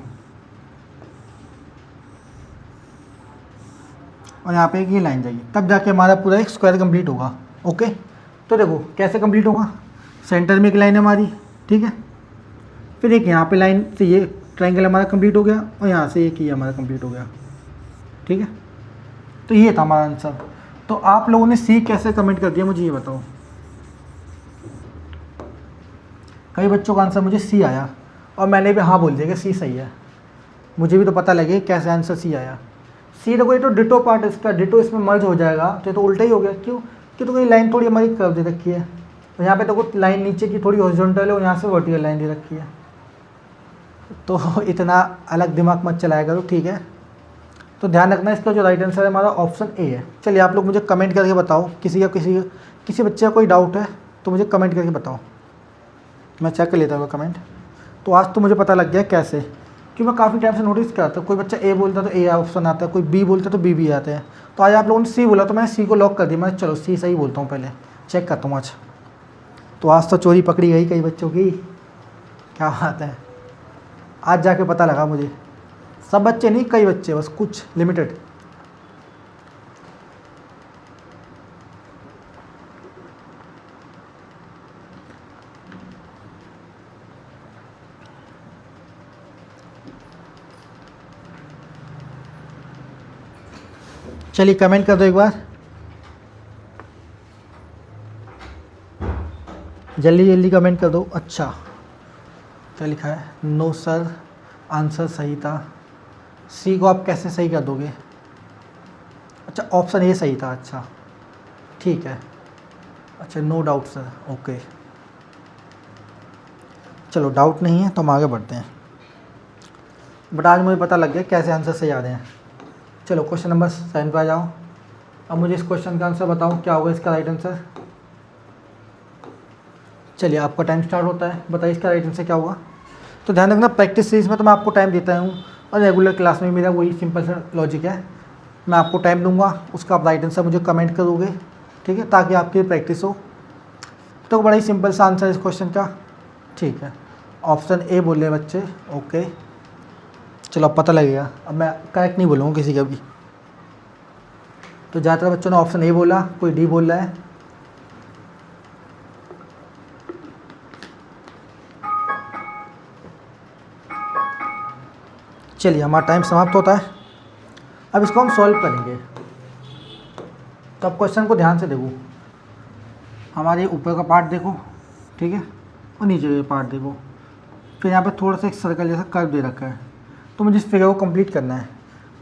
और यहाँ पे एक ये लाइन जाएगी, तब जाके हमारा पूरा एक स्क्वायर कंप्लीट होगा। ओके, तो देखो कैसे कंप्लीट होगा, सेंटर में एक लाइन है हमारी, ठीक है, फिर एक यहाँ पे लाइन से ये ट्रायंगल हमारा कंप्लीट हो गया, और यहाँ से एक ये हमारा कंप्लीट हो गया। ठीक है, तो ये था हमारा आंसर। तो आप लोगों ने सी कैसे कमेंट कर दिया मुझे ये बताओ। कई बच्चों का आंसर मुझे सी आया और मैंने भी हाँ बोल दिया कि सी सही है। मुझे भी तो पता लगे कैसे आंसर सी आया। सी देखो, ये तो डिटो पार्ट इसका, डिटो इसमें मर्ज हो जाएगा, तो ये तो उल्टा ही हो गया। क्यों? कि तो कोई लाइन थोड़ी हमारी कर्व दे रखी है, और यहाँ पे देखो लाइन नीचे की थोड़ी हॉरिजॉन्टल है और यहाँ से वर्टिकल लाइन दे रखी है। तो इतना अलग दिमाग मत चलाया करो, ठीक है। तो ध्यान रखना, इसका जो राइट आंसर है हमारा ऑप्शन ए है। चलिए आप लोग मुझे कमेंट करके बताओ, किसी बच्चे का कोई डाउट है तो मुझे कमेंट करके बताओ, मैं चेक कर लेता हूँ कमेंट। तो आज तो मुझे पता लग गया कैसे, क्योंकि मैं काफ़ी टाइम से नोटिस करता हूँ, कोई बच्चा ए बोलता तो ए ऑप्शन आता है, कोई बी बोलता तो बी आता है। तो आज आप लोगों ने सी बोला तो मैंने सी को लॉक कर दिया, मैं चलो सी सही बोलता हूँ, पहले चेक करता हूँ आज। तो आज तो चोरी पकड़ी गई कई बच्चों की, क्या बात है। आज जाके पता लगा मुझे, सब बच्चे नहीं, कई बच्चे, बस कुछ लिमिटेड। चलिए कमेंट कर दो एक बार, जल्दी जल्दी कमेंट कर दो। अच्छा क्या लिखा है? नो सर, आंसर सही था। सी को आप कैसे सही कर दोगे? अच्छा ऑप्शन ए सही था, अच्छा ठीक है, अच्छा नो डाउट सर, ओके। चलो डाउट नहीं है तो हम आगे बढ़ते हैं, बट आज मुझे पता लग गया कैसे आंसर सही आ रहे हैं। चलो क्वेश्चन नंबर 7 पे आ जाओ। अब मुझे इस क्वेश्चन का आंसर बताओ, क्या होगा इसका राइट आंसर। चलिए आपका टाइम स्टार्ट होता है, बताइए इसका राइट आंसर क्या होगा। तो ध्यान रखना, प्रैक्टिस सीरीज में तो मैं आपको टाइम देता हूँ, और रेगुलर क्लास में मेरा वही सिंपल सा लॉजिक है, मैं आपको टाइम दूंगा, उसका आप राइट आंसर मुझे कमेंट करोगे, ठीक है, ताकि आपकी प्रैक्टिस हो। तो बड़ा ही सिंपल सा आंसर इस क्वेश्चन का, ठीक है, ऑप्शन ए बोल रहे बच्चे, ओके। चलो अब पता लगेगा, अब मैं करेक्ट नहीं बोलूँगा किसी का भी। तो ज़्यादातर बच्चों ने ऑप्शन ए बोला, कोई डी बोल रहा है। चलिए हमारा टाइम समाप्त होता है, अब इसको हम सॉल्व करेंगे। तो अब क्वेश्चन को ध्यान से देखो, हमारे ऊपर का पार्ट देखो, ठीक है, और नीचे का पार्ट देखो, फिर यहाँ पे थोड़ा सा एक सर्कल जैसा कर्व दे रखा है, तो मुझे इस फिगर को कंप्लीट करना है।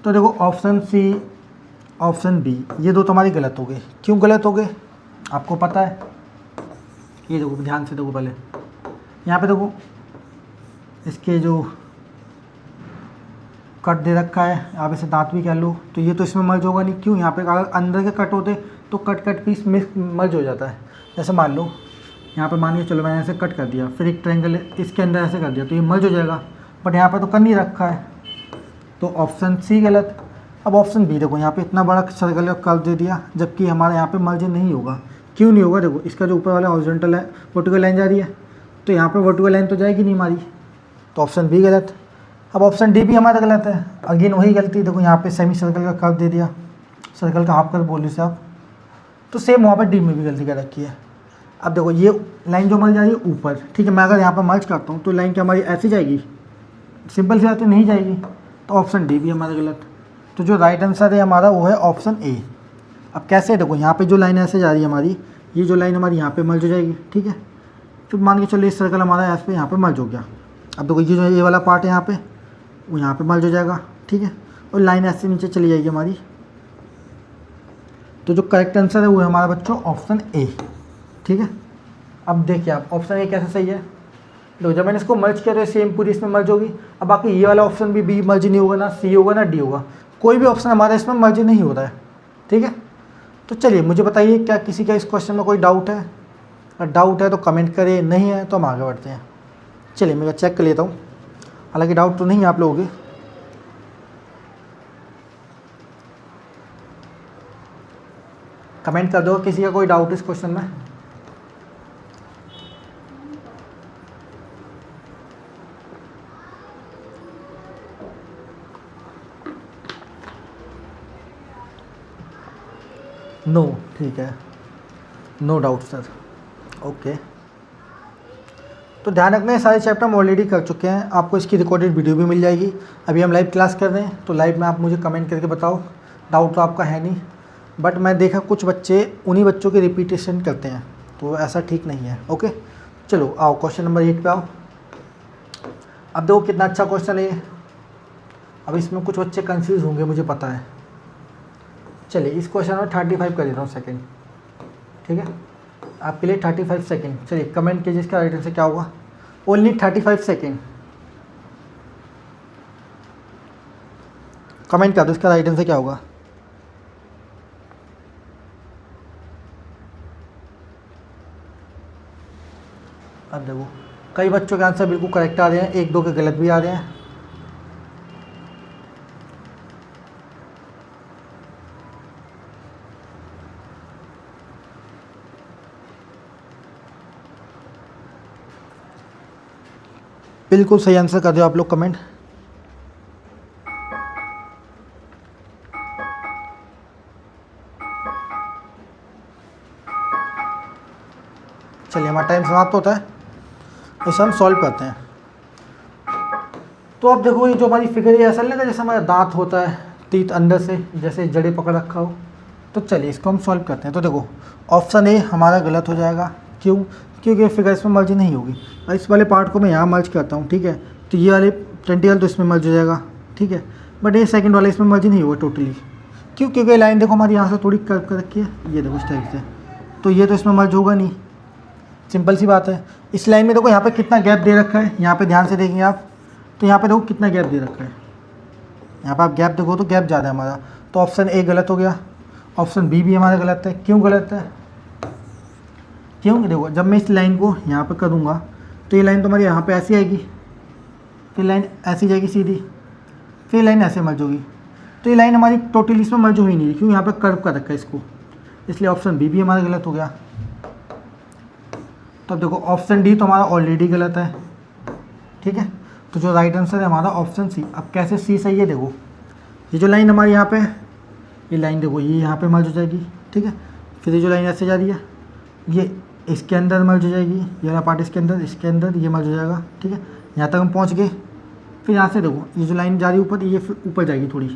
तो देखो ऑप्शन सी, ऑप्शन बी, ये दो तो हमारी गलत हो गए। क्यों गलत हो गए आपको पता है? ये देखो ध्यान से देखो, पहले यहाँ पे देखो इसके जो कट दे रखा है, आप इसे दांत भी कह लो, तो ये तो इसमें मर्ज होगा नहीं। क्यों? यहाँ पे अगर अंदर के कट होते तो कट पीस मिक्स मर्ज हो जाता है। जैसे मान लो यहाँ पे मान के चलो मैंने ऐसे कट कर दिया, फिर एक ट्रायंगल इसके अंदर ऐसे कर दिया, तो ये मर्ज हो जाएगा, बट यहाँ पे तो कर नहीं रखा है, तो ऑप्शन सी गलत। अब ऑप्शन बी देखो, यहाँ पे इतना बड़ा सर्कल का कर्व दे दिया, जबकि हमारे यहाँ पे मर्ज नहीं होगा। क्यों नहीं होगा? देखो इसका जो ऊपर वाला हॉरिजॉन्टल है, वर्टिकल लाइन जा रही है, तो यहाँ पे वर्टिकल लाइन तो जाएगी नहीं हमारी, तो ऑप्शन बी गलत। अब ऑप्शन डी भी हमारा गलत है, अगेन वही गलती। देखो यहाँ पे सेमी सर्कल का कर्व दे दिया, सर्कल का हाफ कर्व बोल रहे आप, तो सेम वहाँ पर डी में भी गलती कर रखी है। अब देखो ये लाइन जो मर्ज जा रही है ऊपर, ठीक है, मैं अगर यहाँ पर मर्ज करता हूँ तो लाइन क्या हमारी ऐसी जाएगी? सिंपल सी बात है, नहीं जाएगी, तो ऑप्शन डी भी हमारा गलत। तो जो राइट आंसर है हमारा वो है ऑप्शन ए। अब कैसे? देखो यहाँ पे जो लाइन ऐसे जा रही है हमारी, ये जो लाइन हमारी यहाँ पे मर्ज हो जाएगी, ठीक है, तो मान के चलो इस सर्कल हमारा ऐसे पे यहाँ पे मर्ज हो गया। अब देखो ये जो ये वाला पार्ट है यहाँ पे, वो यहाँ पे मर्ज हो जाएगा, ठीक है, और लाइन ऐसे नीचे चली जाएगी हमारी। तो जो करेक्ट आंसर है वो है हमारा बच्चों ऑप्शन ए, ठीक है। अब देखिए आप ऑप्शन ए कैसे सही है? देखो जब मैंने इसको मर्ज किया तो सेम पूरी इसमें मर्ज होगी। अब बाकी ये वाला ऑप्शन भी बी मर्ज नहीं होगा, ना सी होगा ना डी होगा, कोई भी ऑप्शन हमारा इसमें मर्ज नहीं हो रहा है, ठीक है। तो चलिए मुझे बताइए, क्या किसी का इस क्वेश्चन में कोई डाउट है? अगर डाउट है तो कमेंट करिए, नहीं है तो हम आगे बढ़ते हैं। चलिए मैं चेक कर लेता हूँ, हालांकि डाउट तो नहीं है आप लोगों के। कमेंट कर दो किसी का कोई डाउट इस क्वेश्चन में। नो, ठीक है, नो डाउट सर, ओके। तो ध्यान रखना है सारे चैप्टर हम ऑलरेडी कर चुके हैं, आपको इसकी रिकॉर्डेड वीडियो भी मिल जाएगी। अभी हम लाइव क्लास कर रहे हैं, तो लाइव में आप मुझे कमेंट करके बताओ, डाउट तो आपका है नहीं, बट मैं देखा कुछ बच्चे उन्हीं बच्चों की रिपीटेशन करते हैं, तो ऐसा ठीक नहीं है, ओके। चलो आओ क्वेश्चन नंबर 8 पे आओ। अब देखो कितना अच्छा क्वेश्चन है ये। अब इसमें कुछ बच्चे कंफ्यूज होंगे, मुझे पता है। चलिए इस क्वेश्चन में 35 कर देता हूँ सेकेंड, ठीक है, आपके लिए 35 सेकेंड। चलिए कमेंट कीजिए इसका राइट आंसर क्या होगा। ओनली 35 सेकेंड कमेंट कर दो, इसका राइट आंसर क्या होगा। अब देखो कई बच्चों के आंसर बिल्कुल करेक्ट आ रहे हैं, एक दो के गलत भी आ रहे हैं। बिल्कुल सही आंसर कर दो आप लोग कमेंट। चलिए हमारा टाइम समाप्त होता है, इसे हम सॉल्व करते हैं। तो अब देखो ये जो हमारी फिगर है ऐसा लगा जैसे हमारा दांत होता है, तीत अंदर से जैसे जड़े पकड़ रखा हो। तो चलिए इसको हम सॉल्व करते हैं। तो देखो ऑप्शन ए हमारा गलत हो जाएगा, क्यों? क्योंकि फिगर इसमें मर्ज नहीं होगी। और इस वाले पार्ट को मैं यहाँ मर्ज करता हूँ, ठीक है, तो ये वाले टेंटिकल तो इसमें मर्ज हो जाएगा, ठीक है, बट ये सेकंड वाला इसमें मर्ज नहीं होगा टोटली। क्यों? क्योंकि लाइन देखो हमारी यहाँ से थोड़ी कर्व कर रखी है, ये देखो इस टाइप से, तो ये तो इसमें मर्ज होगा नहीं, सिंपल सी बात है। इस लाइन में देखो यहाँ पे कितना गैप दे रखा है, यहाँ पे ध्यान से देखेंगे आप, तो यहाँ पे देखो कितना गैप दे रखा है, यहाँ पे आप गैप देखो तो गैप ज़्यादा है हमारा, तो ऑप्शन ए गलत हो गया। ऑप्शन बी भी हमारा गलत है। क्यों गलत है? क्यों? देखो जब मैं इस लाइन को यहाँ पे करूँगा तो ये लाइन तो हमारी यहाँ पे ऐसी आएगी, फिर लाइन ऐसी जाएगी सीधी, फिर लाइन ऐसे मर्ज होगी, तो ये लाइन हमारी टोटली इसमें मर्ज हुई नहीं, क्यों? यहाँ पे कर्व कर रखा है इसको, इसलिए ऑप्शन बी भी हमारा गलत हो गया। तो अब देखो ऑप्शन डी तो हमारा ऑलरेडी गलत है, ठीक है, तो जो राइट आंसर है हमारा ऑप्शन सी। अब कैसे सी सही है? देखो ये जो लाइन हमारी यहाँ पे, ये लाइन देखो ये यहाँ पे मर्ज हो जाएगी, ठीक है, फिर ये जो लाइन ऐसे जा रही है ये इसके अंदर मर्ज हो जाएगी, ये वाला पार्ट इसके अंदर ये मर्ज हो जाएगा, ठीक है, यहाँ तक हम पहुँच गए। फिर यहाँ से देखो ये जो लाइन जा रही है ऊपर, ये फिर ऊपर जाएगी थोड़ी,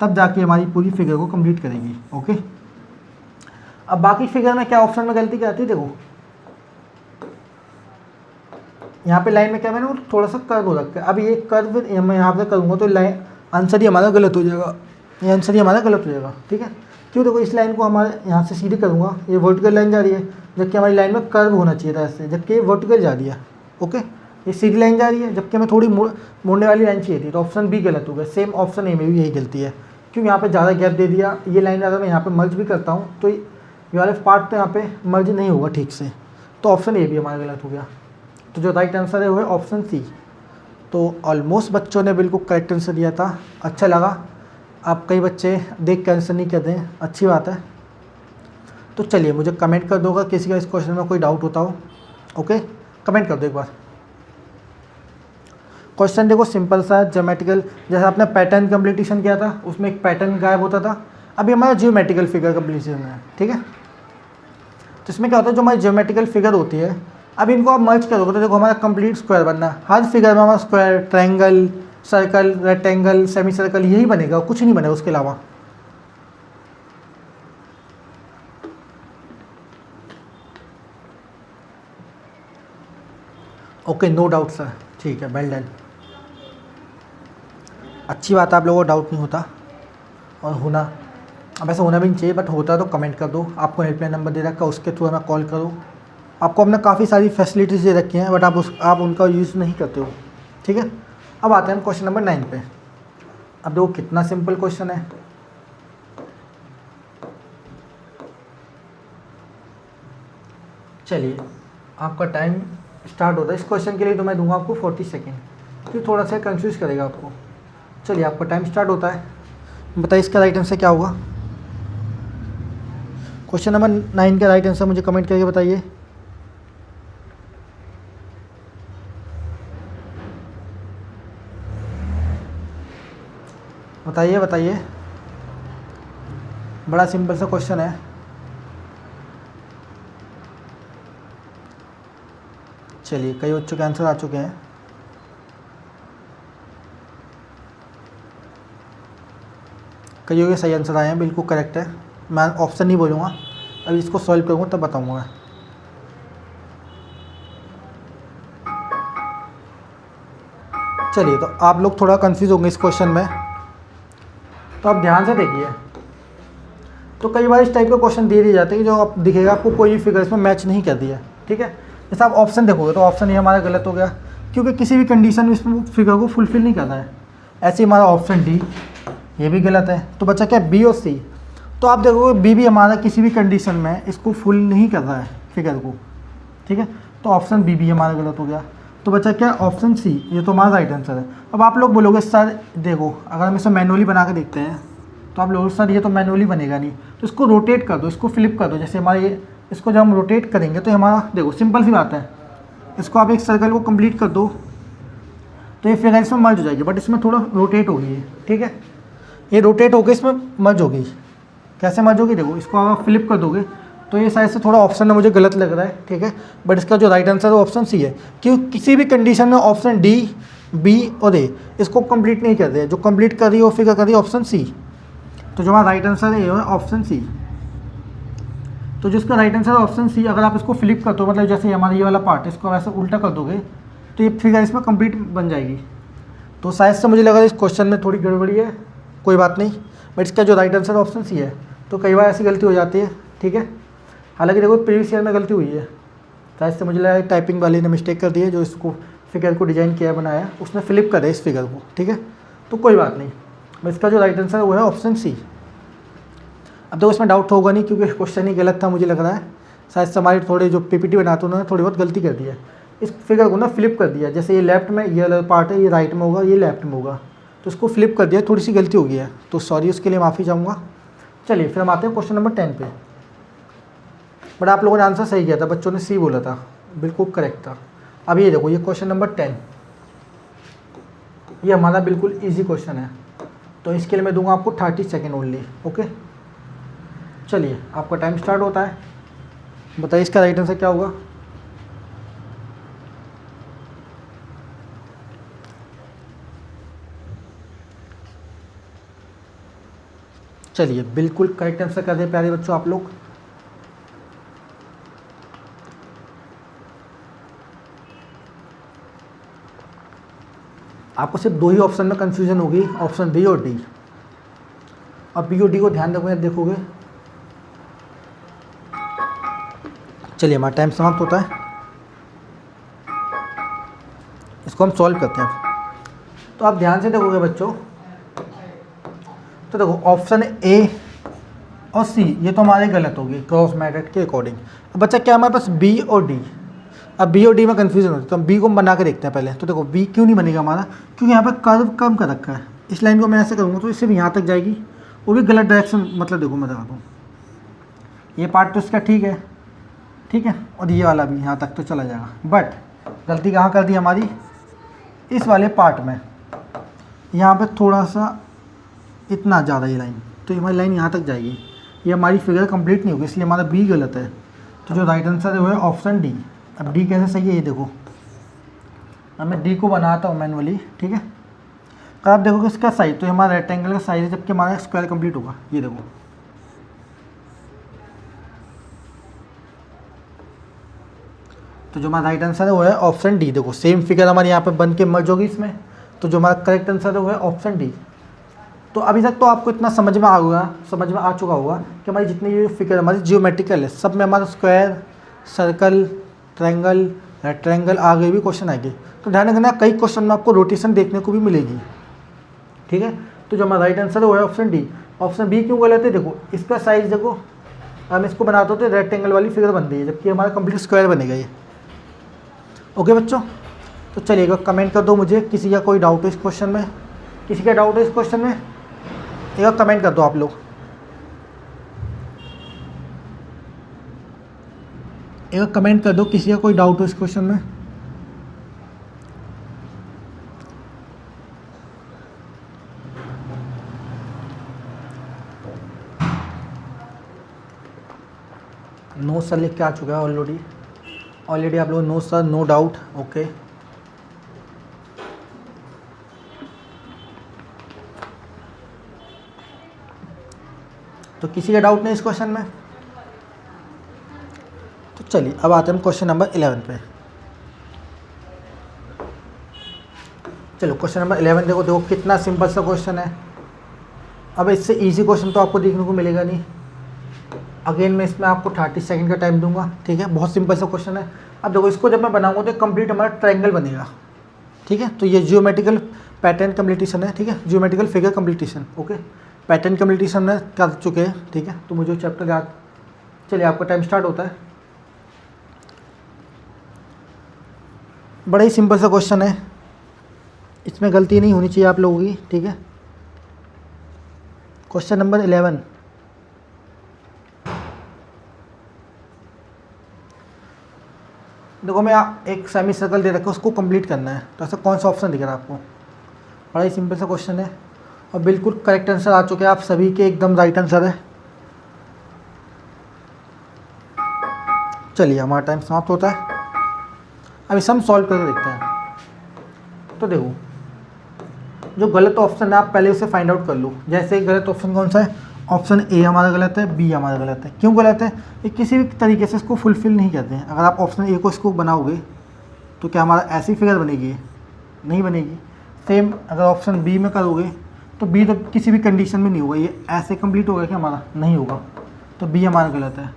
तब जाके हमारी पूरी फिगर को कंप्लीट करेगी, ओके। अब बाकी फिगर में क्या ऑप्शन में गलती क्या आती है? देखो यहाँ पे लाइन में क्या मैंने वो थोड़ा सा कर्व हो रखा है, अब ये कर्व मैं यहाँ पे करूँगा तो लाइन आंसर ही हमारा गलत हो जाएगा, ये आंसर ही हमारा गलत हो जाएगा, ठीक है। क्यों? देखो इस लाइन को हमारे यहाँ से सीधी करूँगा, ये वर्टिकल लाइन जा रही है, जबकि हमारी लाइन में कर्व होना चाहिए था ऐसे, जबकि ये वर्टिकल जा रही है, ओके, ये सीधी लाइन जा रही है, जबकि हमें थोड़ी मोड़ने वाली लाइन चाहिए थी, तो ऑप्शन बी गलत हो गया। सेम ऑप्शन ए में भी यही गलती है, क्योंकि यहाँ पे ज़्यादा गैप दे दिया। ये लाइन अगर मैं यहाँ पे मर्ज भी करता हूँ तो ये वाले पार्ट तो यहाँ पे मर्ज नहीं होगा ठीक से, तो ऑप्शन ए भी हमारा गलत हो गया। तो जो राइट आंसर है वो है ऑप्शन सी। तो ऑलमोस्ट बच्चों ने बिल्कुल करेक्ट आंसर दिया था। अच्छा लगा, आप कई बच्चे देख के आंसर नहीं करते हैं, अच्छी बात है। तो चलिए मुझे कमेंट कर दोगा किसी का इस क्वेश्चन में कोई डाउट होता हो। ओके, कमेंट कर दो एक बार। क्वेश्चन देखो सिंपल सा ज्योमेट्रिकल, जैसे आपने पैटर्न कंप्लीटेशन किया था उसमें एक पैटर्न गायब होता था, अभी हमारा जियोमेट्रिकल फिगर कंप्लीटेशन है, ठीक है। तो इसमें क्या होता है, जो हमारी जियोमेट्रिकल फिगर होती है, अब इनको आप मर्ज करोगे तो देखो हमारा कंप्लीट स्क्वायर बनना है। हर फिगर में हमारा square, triangle, circle, rectangle, semi circle यही बनेगा, कुछ नहीं बनेगा उसके अलावा। ओके, नो डाउट सर, ठीक है, वेल डन। अच्छी बात है, आप लोगों को डाउट नहीं होता, और होना, अब ऐसा होना भी नहीं चाहिए, बट होता तो कमेंट कर दो। आपको हेल्पलाइन नंबर दे रखा है, उसके थ्रू हमें कॉल करो। आपको हमने काफ़ी सारी फैसिलिटीज़ दे रखी हैं, बट आप उनका यूज़ नहीं करते हो, ठीक है। अब आते हैं हम क्वेश्चन नंबर 9 पे। अब देखो कितना सिंपल क्वेश्चन है। चलिए आपका टाइम स्टार्ट होता है। इस क्वेश्चन के लिए तो मैं दूंगा आपको 40 सेकेंड, क्योंकि थोड़ा सा कंफ्यूज करेगा आपको। चलिए आपका टाइम स्टार्ट होता है, बताइए इसका राइट आंसर क्या होगा। क्वेश्चन नंबर 9 का राइट आंसर मुझे कमेंट करके बताइए। बताइए बताइए, बड़ा सिंपल सा क्वेश्चन है। चलिए कई बच्चों के आंसर आ चुके हैं। कईयों के सही आंसर आए हैं, बिल्कुल करेक्ट है। मैं ऑप्शन नहीं बोलूँगा, अभी इसको सॉल्व करूँगा तब बताऊँगा मैं। चलिए, तो आप लोग थोड़ा कंफ्यूज होंगे इस क्वेश्चन में, तो आप ध्यान से देखिए। तो कई बार इस टाइप के क्वेश्चन दे दिए जाते हैं कि जो आप दिखेगा आपको कोई भी फिगर इसमें मैच नहीं कर दिया, ठीक है। जैसे आप ऑप्शन देखोगे तो ऑप्शन ये हमारा गलत हो गया, क्योंकि किसी भी कंडीशन में इसमें फिगर को फुलफिल नहीं करना है। ऐसे ही हमारा ऑप्शन डी, ये भी गलत है। तो बचा क्या, बी और सी। तो आप देखोगे बी भी हमारा किसी भी कंडीशन में इसको फुल नहीं कर रहा है फिगर को, ठीक है। तो ऑप्शन बी भी हमारा गलत हो गया। तो बचा क्या, ऑप्शन सी, ये तो हमारा राइट आंसर है। अब आप लोग बोलोगे सर देखो अगर हम इसे मैनुअली बना के देखते हैं, तो आप लोग सर ये तो मैनुअली बनेगा नहीं, तो इसको रोटेट कर दो, इसको फ्लिप कर दो। जैसे हमारे इसको जब हम रोटेट करेंगे तो हमारा देखो सिंपल सी बात है, इसको आप एक सर्कल को कंप्लीट कर दो तो ये फिगर इसमें मर्ज हो जाएगी, बट इसमें थोड़ा रोटेट होगी ये, ठीक है। ये रोटेट होकर इसमें मर्ज होगी। कैसे मर्ज होगी, देखो इसको आप फ्लिप कर दोगे तो ये शायद से थोड़ा ऑप्शन में मुझे गलत लग रहा है, ठीक है। बट इसका जो राइट आंसर है वो ऑप्शन सी है, क्योंकि किसी भी कंडीशन में ऑप्शन डी, बी और ए इसको कंप्लीट नहीं कर रहे हैं। जो कंप्लीट कर रही है वो फिगर कर रही है ऑप्शन सी। तो जो हमारा राइट आंसर है ये है ऑप्शन सी। तो जिसका राइट आंसर है ऑप्शन सी, अगर आप इसको फ्लिप कर दो, मतलब जैसे हमारा ये वाला पार्ट इसको वैसे उल्टा कर दोगे तो ये फिगर इसमें कंप्लीट बन जाएगी। तो शायद से मुझे लगा इस क्वेश्चन में थोड़ी गड़बड़ी है, कोई बात नहीं, बट इसका जो राइट आंसर ऑप्शन सी है। तो कई बार ऐसी गलती हो जाती है, ठीक है। हालांकि देखो प्रीवियस ईयर में गलती हुई है, शायद से मुझे लगा टाइपिंग वाले ने मिस्टेक कर दी है, जो इसको फिगर को डिज़ाइन किया बनाया उसने फ्लिप कर दिया इस फिगर को, ठीक है। तो कोई बात नहीं, बट इसका जो राइट आंसर है वो है ऑप्शन सी। अब तो इसमें डाउट होगा नहीं, क्योंकि क्वेश्चन ही गलत था मुझे लग रहा है। शायद से हमारे थोड़े जो पीपीटी बनाते उन्होंने थोड़ी बहुत गलती कर दी है, इस फिगर को ना फ्लिप कर दिया। जैसे ये लेफ्ट में ये वाला पार्ट है, ये राइट में होगा, ये लेफ्ट में होगा, तो इसको फ्लिप कर दिया, थोड़ी सी गलती हो गई है, तो सॉरी उसके लिए माफ़ी चाहूँगा। चलिए फिर हम आते हैं क्वेश्चन नंबर 10 पे। बट आप लोगों ने आंसर सही किया था, बच्चों ने सी बोला था, बिल्कुल करेक्ट था। अब ये देखो, ये क्वेश्चन नंबर 10, ये हमारा बिल्कुल ईजी क्वेश्चन है, तो इसके लिए मैं दूंगा आपको 30 सेकेंड ओनली, ओके। चलिए आपका टाइम स्टार्ट होता है, बताइए इसका राइट आंसर क्या होगा। चलिए बिल्कुल करेक्ट आंसर कर दे प्यारे बच्चों आप लोग। आपको सिर्फ दो ही ऑप्शन में कंफ्यूजन होगी, ऑप्शन बी और डी। अब बी और डी को ध्यान रखोगे, देखोगे। चलिए हमारा टाइम समाप्त होता है, इसको हम सॉल्व करते हैं। तो आप ध्यान से देखोगे बच्चों, तो देखो ऑप्शन ए और सी, ये तो हमारे गलत होगी क्रॉस मेथड के अकॉर्डिंग। अब बच्चा क्या हमारे पास बी और डी। अब बी और डी में कन्फ्यूजन होती है, तो हम बी को बना के देखते हैं पहले। तो देखो बी क्यों नहीं बनेगा हमारा, क्योंकि यहाँ पर कर्व कम कर रखा है। इस लाइन को मैं ऐसे करूँगा तो इससे भी यहाँ तक जाएगी, वो भी गलत डायरेक्शन, मतलब देखो मैं दिखाता हूँ, ये पार्ट तो इसका ठीक है, ठीक है, और ये वाला भी यहाँ तक तो चला जाएगा। बट गलती कहाँ कर दी हमारी, इस वाले पार्ट में, यहाँ पे थोड़ा सा इतना ज़्यादा ये लाइन, तो ये हमारी लाइन यहाँ तक जाएगी, ये हमारी फिगर कंप्लीट नहीं होगी, इसलिए हमारा बी गलत है। तो जो राइट आंसर है वो है ऑप्शन डी। अब डी कैसे सही है ये देखो, अब मैं डी को बनाता हूँ मैनुअली, ठीक है। तो आप देखो कि इसका साइज, तो हमारा रेक्टेंगल का साइज है, जबकि हमारा स्क्वायर कंप्लीट होगा, ये देखो। तो जो हमारा राइट आंसर है वो है ऑप्शन डी। देखो सेम फिगर हमारे यहाँ पे बन के मर्ज होगी इसमें, तो जो हमारा करेक्ट आंसर है वो है ऑप्शन डी। तो अभी तक तो आपको इतना समझ में आ चुका होगा कि हमारी जितनी ये फिगर हमारी जियोमेट्रिकल है, सब में हमारा स्क्वायर, सर्कल, ट्रायंगल, रेक्टेंगल आगे भी क्वेश्चन आएंगे। तो ध्यान रखना कई क्वेश्चन में आपको रोटेशन देखने को भी मिलेगी, ठीक है। तो जो हमारा राइट आंसर है वो है ऑप्शन डी। ऑप्शन बी क्यों गलत है, देखो इसका साइज देखो, हम इसको बनाते होते रेक्टेंगल वाली फिगर बन रही है, जबकि हमारा कंप्लीट स्क्वायर बनेगा ये। ओके बच्चों, तो चलिएगा कमेंट कर दो मुझे, किसी का कोई डाउट है इस क्वेश्चन में, किसी का डाउट है इस क्वेश्चन में, एक कमेंट कर दो आप लोग, एक कमेंट कर दो किसी का कोई डाउट हो इस क्वेश्चन में। नो सर लिख के आ चुका है ऑलरेडी आप लोग, no sir, no doubt, okay. तो किसी का डाउट नहीं इस क्वेश्चन में, तो चलिए अब आते हैं क्वेश्चन नंबर 11 पे। चलो क्वेश्चन नंबर 11 देखो, देखो कितना सिंपल सा क्वेश्चन है। अब इससे इजी क्वेश्चन तो आपको देखने को मिलेगा नहीं। अगेन मैं इसमें आपको 30 सेकंड का टाइम दूंगा, ठीक है। बहुत सिंपल सा क्वेश्चन है। अब देखो इसको जब मैं बनाऊंगा तो कंप्लीट हमारा ट्रायंगल बनेगा, ठीक है। तो ये जियोमेट्रिकल पैटर्न कम्प्लीटेशन है, ठीक है, जियोमेट्रिकल फिगर कम्प्लीटेशन, ओके। पैटर्न कम्प्लीटेशन में कर चुके हैं, ठीक है। तो मुझे चैप्टर याद, चलिए आपका टाइम स्टार्ट होता है। बड़ा ही सिंपल सा क्वेश्चन है, इसमें गलती नहीं होनी चाहिए आप लोगों की, ठीक है। क्वेश्चन नंबर 11, देखो मैं एक सेमी सर्कल दे रखा है, उसको कंप्लीट करना है। तो ऐसा कौन सा ऑप्शन दिख रहा है आपको, बड़ा ही सिंपल सा क्वेश्चन है और बिल्कुल करेक्ट आंसर आ चुके हैं आप सभी के, एकदम राइट आंसर है। चलिए हमारा टाइम समाप्त होता है, अब इसे हम सॉल्व करके देखते हैं। तो देखो जो गलत ऑप्शन है आप पहले उसे फाइंड आउट कर लो। जैसे गलत ऑप्शन कौन सा है, ऑप्शन ए हमारा गलत है, बी हमारा गलत है। क्यों गलत है, ये किसी भी तरीके से इसको फुलफिल नहीं करते हैं। अगर आप ऑप्शन ए को इसको बनाओगे तो क्या हमारा ऐसी फिगर बनेगी, नहीं बनेगी। सेम अगर ऑप्शन बी में करोगे तो बी तो किसी भी कंडीशन में नहीं होगा, ये ऐसे कंप्लीट होगा कि हमारा नहीं होगा, तो बी हमारा गलत है।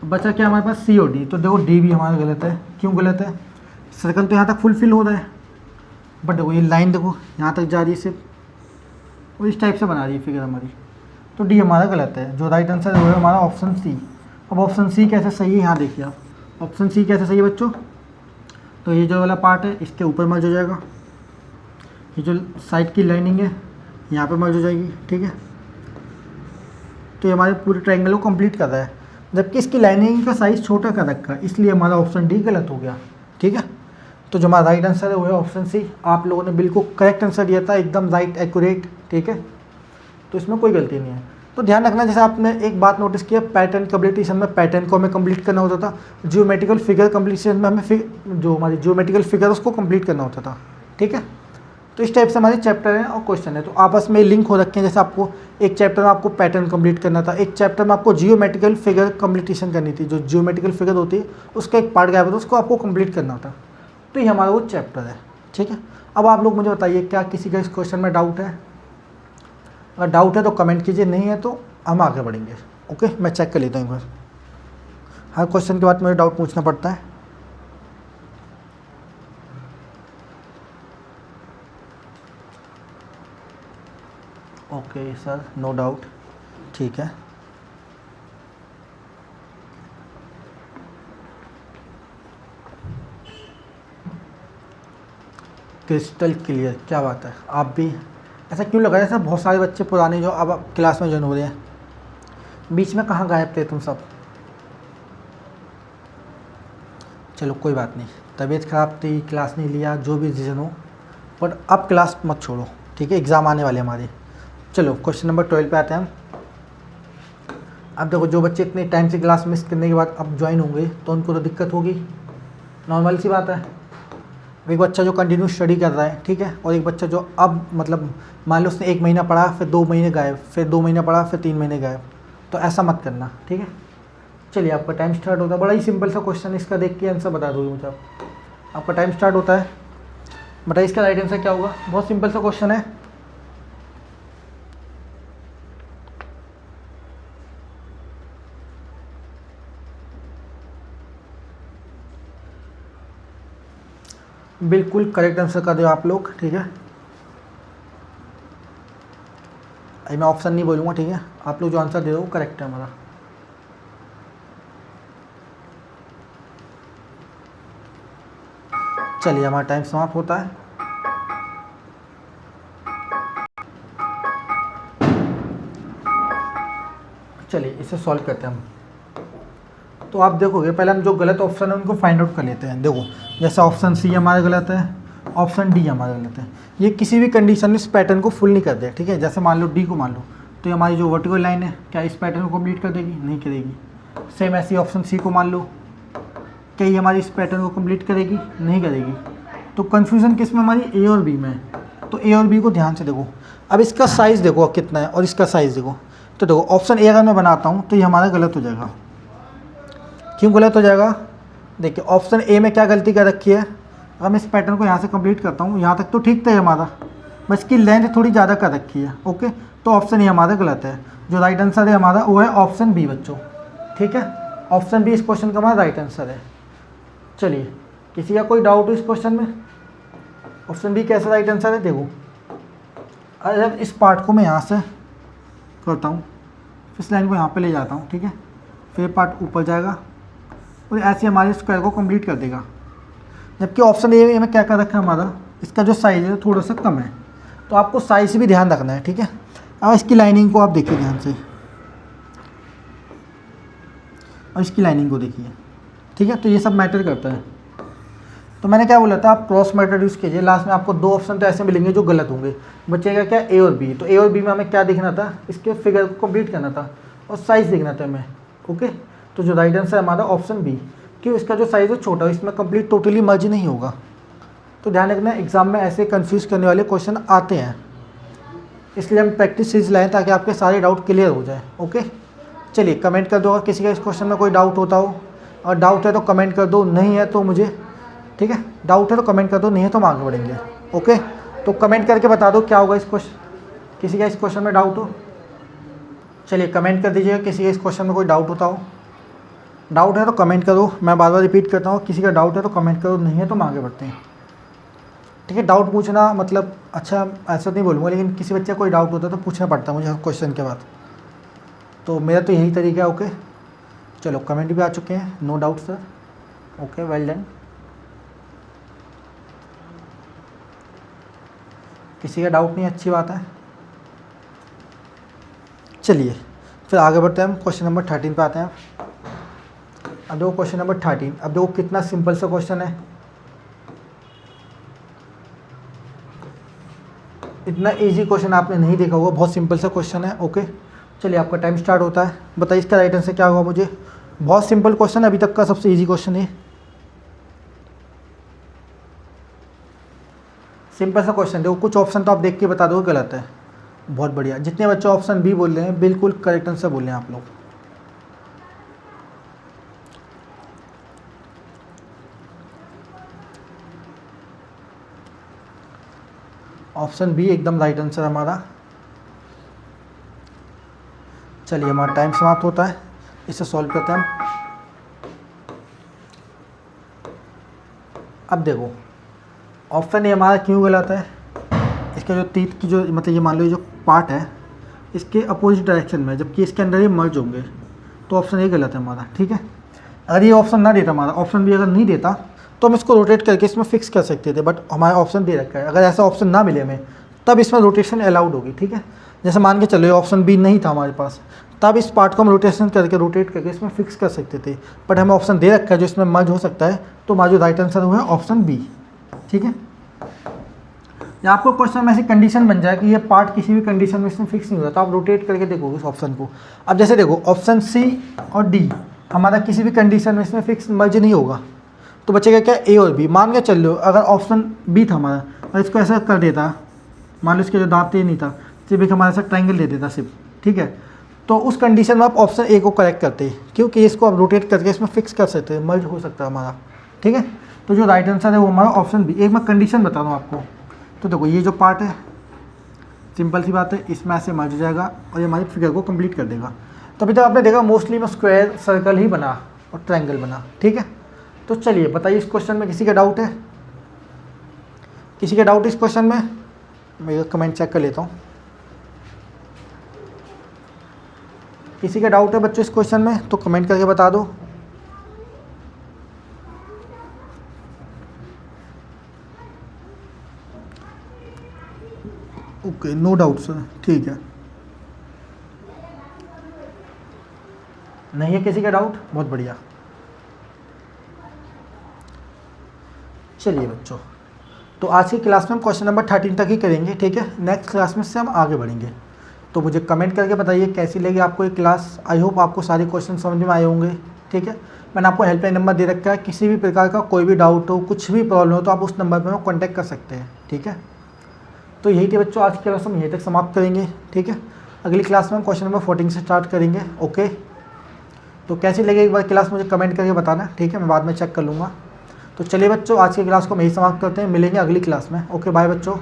बचा क्या हमारे पास, सी और डी। तो देखो डी भी हमारा गलत है। क्यों गलत है, सर्कल तो यहाँ तक फुलफिल हो रहा है, बट देखो ये लाइन देखो यहाँ तक जा रही है सिर्फ, और इस टाइप से बना रही है फिगर हमारी। तो डी हमारा गलत है। जो राइट आंसर है वो है हमारा ऑप्शन सी। अब ऑप्शन सी कैसे सही है, यहाँ देखिए आप, ऑप्शन सी कैसे सही है बच्चों। तो ये जो वाला पार्ट है इसके ऊपर मर्ज हो जाएगा, ये जो साइड की लाइनिंग है यहाँ पे मर्ज हो जाएगी, ठीक है। तो ये हमारे पूरे ट्रायंगल को कंप्लीट कर रहा है, जबकि इसकी लाइनिंग का साइज़ छोटा कर रखा है, इसलिए हमारा ऑप्शन डी गलत हो गया, ठीक है। तो जो हमारा राइट आंसर है वो है ऑप्शन सी। आप लोगों ने बिल्कुल करेक्ट आंसर दिया था, एकदम राइट एक्यूरेट, ठीक है। तो इसमें कोई गलती नहीं है। तो ध्यान रखना, जैसे आपने एक बात नोटिस किया, पैटर्न कम्प्लीटेशन में पैटर्न को हमें कंप्लीट करना होता था, जियोमेट्रिकल फिगर कम्प्लीटेशन में हमें जो हमारी जियोमेट्रिकल फिगर उसको कंप्लीट करना होता था, ठीक है। तो इस टाइप से हमारे चैप्टर हैं और क्वेश्चन है, तो आपस में लिंक हो रखे हैं। जैसे आपको एक चैप्टर में आपको पैटर्न कंप्लीट करना था, एक चैप्टर में आपको जियोमेट्रिकल फिगर कम्प्लीटेशन करनी थी, जो जियोमेट्रिकल फिगर होती है उसका एक पार्ट गया था, उसको आपको कंप्लीट करना था। तो ये हमारा वो चैप्टर है, ठीक है। अब आप लोग मुझे बताइए, क्या किसी का इस क्वेश्चन में डाउट है? अगर डाउट है तो कमेंट कीजिए, नहीं है तो हम आगे बढ़ेंगे, ओके। मैं चेक कर लेता हूँ एक बार, हर क्वेश्चन के बाद मुझे डाउट पूछना पड़ता है। ओके सर, नो डाउट, ठीक है। क्रिस्टल क्लियर, क्या बात है। आप भी ऐसा क्यों लग रहा है जैसे बहुत सारे बच्चे पुराने जो अब क्लास में ज्वाइन हो रहे हैं, बीच में कहाँ गायब थे तुम सब। चलो कोई बात नहीं, तबीयत ख़राब थी, क्लास नहीं लिया, जो भी रीज़न हो, बट अब क्लास मत छोड़ो, ठीक है, एग्ज़ाम आने वाले हमारे। चलो क्वेश्चन नंबर 12 पे आते हैं हम। अब देखो, जो बच्चे इतने टाइम से क्लास मिस करने के बाद अब ज्वाइन होंगे तो उनको तो दिक्कत होगी, नॉर्मल सी बात है। एक बच्चा जो कंटिन्यू स्टडी कर रहा है, ठीक है, और एक बच्चा जो अब मतलब मान लो उसने 1 महीना पढ़ा, फिर 2 महीने गायब, फिर 2 महीना पढ़ा, फिर 3 महीने गायब, तो ऐसा मत करना, ठीक है। चलिए आपका टाइम स्टार्ट होता है, बड़ा ही सिंपल सा क्वेश्चन है, इसका देख के आंसर बता दोगे मुझे आप। आपका टाइम स्टार्ट होता है, बताइए इसका राइट आंसर क्या होगा। बहुत सिंपल सा क्वेश्चन है। बिल्कुल करेक्ट आंसर कर दो आप लोग, ठीक है। अभी मैं ऑप्शन नहीं बोलूँगा, ठीक है, आप लोग जो आंसर दे रहे हो करेक्ट है हमारा। चलिए हमारा टाइम समाप्त होता है। चलिए इसे सॉल्व करते हैं हम। तो आप देखोगे, पहले हम जो गलत ऑप्शन है उनको फाइंड आउट कर लेते हैं। देखो, जैसे ऑप्शन सी हमारा गलत है, ऑप्शन डी हमारा गलत है। ये किसी भी कंडीशन में इस पैटर्न को फुल नहीं कर दे, ठीक है। जैसे मान लो डी को मान लो, तो ये हमारी जो वर्टिकल लाइन है क्या इस पैटर्न को कंप्लीट कर देगी? नहीं करेगी। सेम ऐसी ऑप्शन सी को मान लो, क्या ये हमारी इस पैटर्न को कंप्लीट करेगी? नहीं करेगी। तो कन्फ्यूज़न किस में हमारी? ए और बी में। तो ए और बी को ध्यान से देखो। अब इसका साइज़ देखो कितना है और इसका साइज़ देखो। तो देखो ऑप्शन ए अगर मैं बनाता हूँ तो ये हमारा गलत हो जाएगा। क्यों गलत हो जाएगा? देखिए ऑप्शन ए में क्या गलती कर रखी है, अगर मैं इस पैटर्न को यहाँ से कंप्लीट करता हूँ, यहाँ तक तो ठीक था हमारा, बस इसकी लेंथ थोड़ी ज़्यादा कर रखी है। ओके, तो ऑप्शन ए हमारा गलत है। जो राइट आंसर है हमारा वो है ऑप्शन बी बच्चों, ठीक है। ऑप्शन बी इस क्वेश्चन का हमारा राइट आंसर है। चलिए, किसी का कोई डाउट हो इस क्वेश्चन में? ऑप्शन बी कैसा राइट आंसर है? देखो, अगर इस पार्ट को मैं यहाँ से करता हूँ, इस लाइन को यहाँ पे ले जाता हूँ, ठीक है, फिर पार्ट ऊपर जाएगा और ऐसे हमारे स्क्वायर को कंप्लीट कर देगा। जबकि ऑप्शन ए में क्या कर रखा है हमारा, इसका जो साइज़ है थोड़ा सा कम है, तो आपको साइज़ भी ध्यान रखना है, ठीक है। अब इसकी लाइनिंग को आप देखिए ध्यान से, और इसकी लाइनिंग को देखिए, ठीक है। तो ये सब मैटर करता है। तो मैंने क्या बोला था, आप क्रॉस मैटर यूज़ कीजिए। लास्ट में आपको 2 ऑप्शन तो ऐसे मिलेंगे जो गलत होंगे, बचेगा क्या? ए और बी। तो ए और बी में हमें क्या देखना था? इसके फिगर को कंप्लीट करना था और साइज़ देखना था हमें। ओके, तो जो राइट आंसर है हमारा ऑप्शन बी, क्यों? इसका जो साइज़ है छोटा, इसमें कंप्लीट टोटली मर्ज नहीं होगा। तो ध्यान रखना, एग्जाम में ऐसे कंफ्यूज करने वाले क्वेश्चन आते हैं, इसलिए हम प्रैक्टिस सीरीज लाएँ ताकि आपके सारे डाउट क्लियर हो जाए। ओके, चलिए कमेंट कर दो अगर किसी का इस क्वेश्चन में कोई डाउट होता हो, और डाउट है तो कमेंट कर दो, नहीं है तो मुझे, ठीक है, डाउट है तो कमेंट कर दो, नहीं है तो हम आगे बढ़ेंगे। ओके, तो कमेंट करके बता दो क्या होगा इस क्वेश्चन, किसी का इस क्वेश्चन में डाउट हो। चलिए कमेंट कर दीजिएगा किसी का इस क्वेश्चन में कोई डाउट होता हो। डाउट है तो कमेंट करो, मैं बार बार रिपीट करता हूँ, किसी का डाउट है तो कमेंट करो, नहीं है तो हम आगे बढ़ते हैं, ठीक है। डाउट पूछना मतलब, अच्छा ऐसा नहीं बोलूँगा, लेकिन किसी बच्चे का कोई डाउट होता है तो पूछना पड़ता है मुझे हर क्वेश्चन के बाद, तो मेरा तो यही तरीका है। ओके, चलो कमेंट भी आ चुके हैं, no doubt sir. Okay, well done. किसी का डाउट नहीं, अच्छी बात है। चलिए फिर आगे बढ़ते हैं, हम क्वेश्चन नंबर 13 पे आते हैं। अब देखो क्वेश्चन नंबर 13, अब देखो कितना सिंपल सा क्वेश्चन है, इतना इजी क्वेश्चन आपने नहीं देखा होगा, बहुत सिंपल सा क्वेश्चन है। ओके, चलिए आपका टाइम स्टार्ट होता है, बताइए इसका राइट आंसर क्या होगा मुझे। बहुत सिंपल क्वेश्चन है, अभी तक का सबसे इजी क्वेश्चन है, सिंपल सा क्वेश्चन। देखो कुछ ऑप्शन तो आप देख के बता दो गलत है, बहुत बढ़िया। जितने बच्चे ऑप्शन बी बोल रहे हैं बिल्कुल करेक्ट आंसर बोल रहे हैं आप लोग। ऑप्शन बी एकदम राइट आंसर हमारा। चलिए हमारा टाइम समाप्त होता है, इसे सॉल्व करते हैं हम। अब देखो ऑप्शन ए हमारा क्यों गलत है, इसका जो तीत की जो मतलब ये मान लो ये जो पार्ट है इसके अपोजिट डायरेक्शन में, जबकि इसके अंदर ये मर्ज होंगे, तो ऑप्शन ए गलत है हमारा, ठीक है। अगर ये ऑप्शन ना देता हमारा, ऑप्शन बी अगर नहीं देता तो हम इसको रोटेट करके इसमें फिक्स कर सकते थे, बट हमारा ऑप्शन दे रखा है, अगर ऐसा ऑप्शन ना मिले हमें तब इसमें रोटेशन अलाउड होगी, ठीक है। जैसे मान के चलो ऑप्शन बी नहीं था हमारे पास, तब इस पार्ट को हम रोटेट करके इसमें फिक्स कर सकते थे, बट हमें ऑप्शन दे रखा है जो इसमें मर्ज हो सकता है, तो हमारा जो राइट आंसर हुआ है ऑप्शन बी, ठीक है। या आपको क्वेश्चन में ऐसी कंडीशन बन जाए कि ये पार्ट किसी भी कंडीशन में इसमें फिक्स नहीं होता, तो आप रोटेट करके देखोगे इस ऑप्शन को। अब जैसे देखो ऑप्शन सी और डी हमारा किसी भी कंडीशन में इसमें फिक्स मर्ज नहीं होगा, तो बचेगा क्या ए और बी। मान के चल लो अगर ऑप्शन बी था हमारा और इसको ऐसा कर देता, मान लो इसके जो दांत ये नहीं था, सिर्फ एक हमारे साथ ट्रायंगल दे देता सिर्फ, ठीक है, तो उस कंडीशन में आप ऑप्शन ए को करेक्ट करते हैं, क्योंकि इसको आप रोटेट करके इसमें फिक्स कर सकते हैं, मर्ज हो सकता है हमारा, ठीक है। तो जो राइट आंसर है वो हमारा ऑप्शन बी। एक मैं कंडीशन बता दूँ आपको, तो देखो ये जो पार्ट है सिंपल सी बात है, इसमें ऐसे मर्ज हो जाएगा और ये हमारी फिगर को कंप्लीट कर देगा। तो अभी तक आपने देखा मोस्टली में स्क्वायर सर्कल ही बना और ट्रायंगल बना, ठीक है। तो चलिए बताइए इस क्वेश्चन में किसी का डाउट है, किसी का डाउट इस क्वेश्चन में? मैं कमेंट चेक कर लेता हूँ। किसी का डाउट है बच्चों इस क्वेश्चन में तो कमेंट करके बता दो। ओके, नो डाउट सर, ठीक है। नहीं है किसी का डाउट, बहुत बढ़िया। चलिए बच्चों, तो आज की क्लास में हम क्वेश्चन नंबर 13 तक ही करेंगे, ठीक है। नेक्स्ट क्लास में से हम आगे बढ़ेंगे। तो मुझे कमेंट करके बताइए कैसी लगी आपको ये क्लास। आई होप आपको सारे क्वेश्चन समझ में आए होंगे, ठीक है। मैंने आपको हेल्पलाइन नंबर दे रखा है, किसी भी प्रकार का कोई भी डाउट हो, कुछ भी प्रॉब्लम हो तो आप उस नंबर पर कॉन्टैक्ट कर सकते हैं, ठीक है। तो यही थी बच्चों आज की क्लास, हम यहीं तक समाप्त करेंगे, ठीक है। अगली क्लास में हम क्वेश्चन नंबर 14 से स्टार्ट करेंगे, ओके। तो कैसी लगी एक बार क्लास मुझे कमेंट करके बताना, ठीक है, मैं बाद में चेक कर लूँगा। तो चलिए बच्चों, आज की क्लास को हम यही समाप्त करते हैं, मिलेंगे अगली क्लास में। ओके, बाय बच्चों।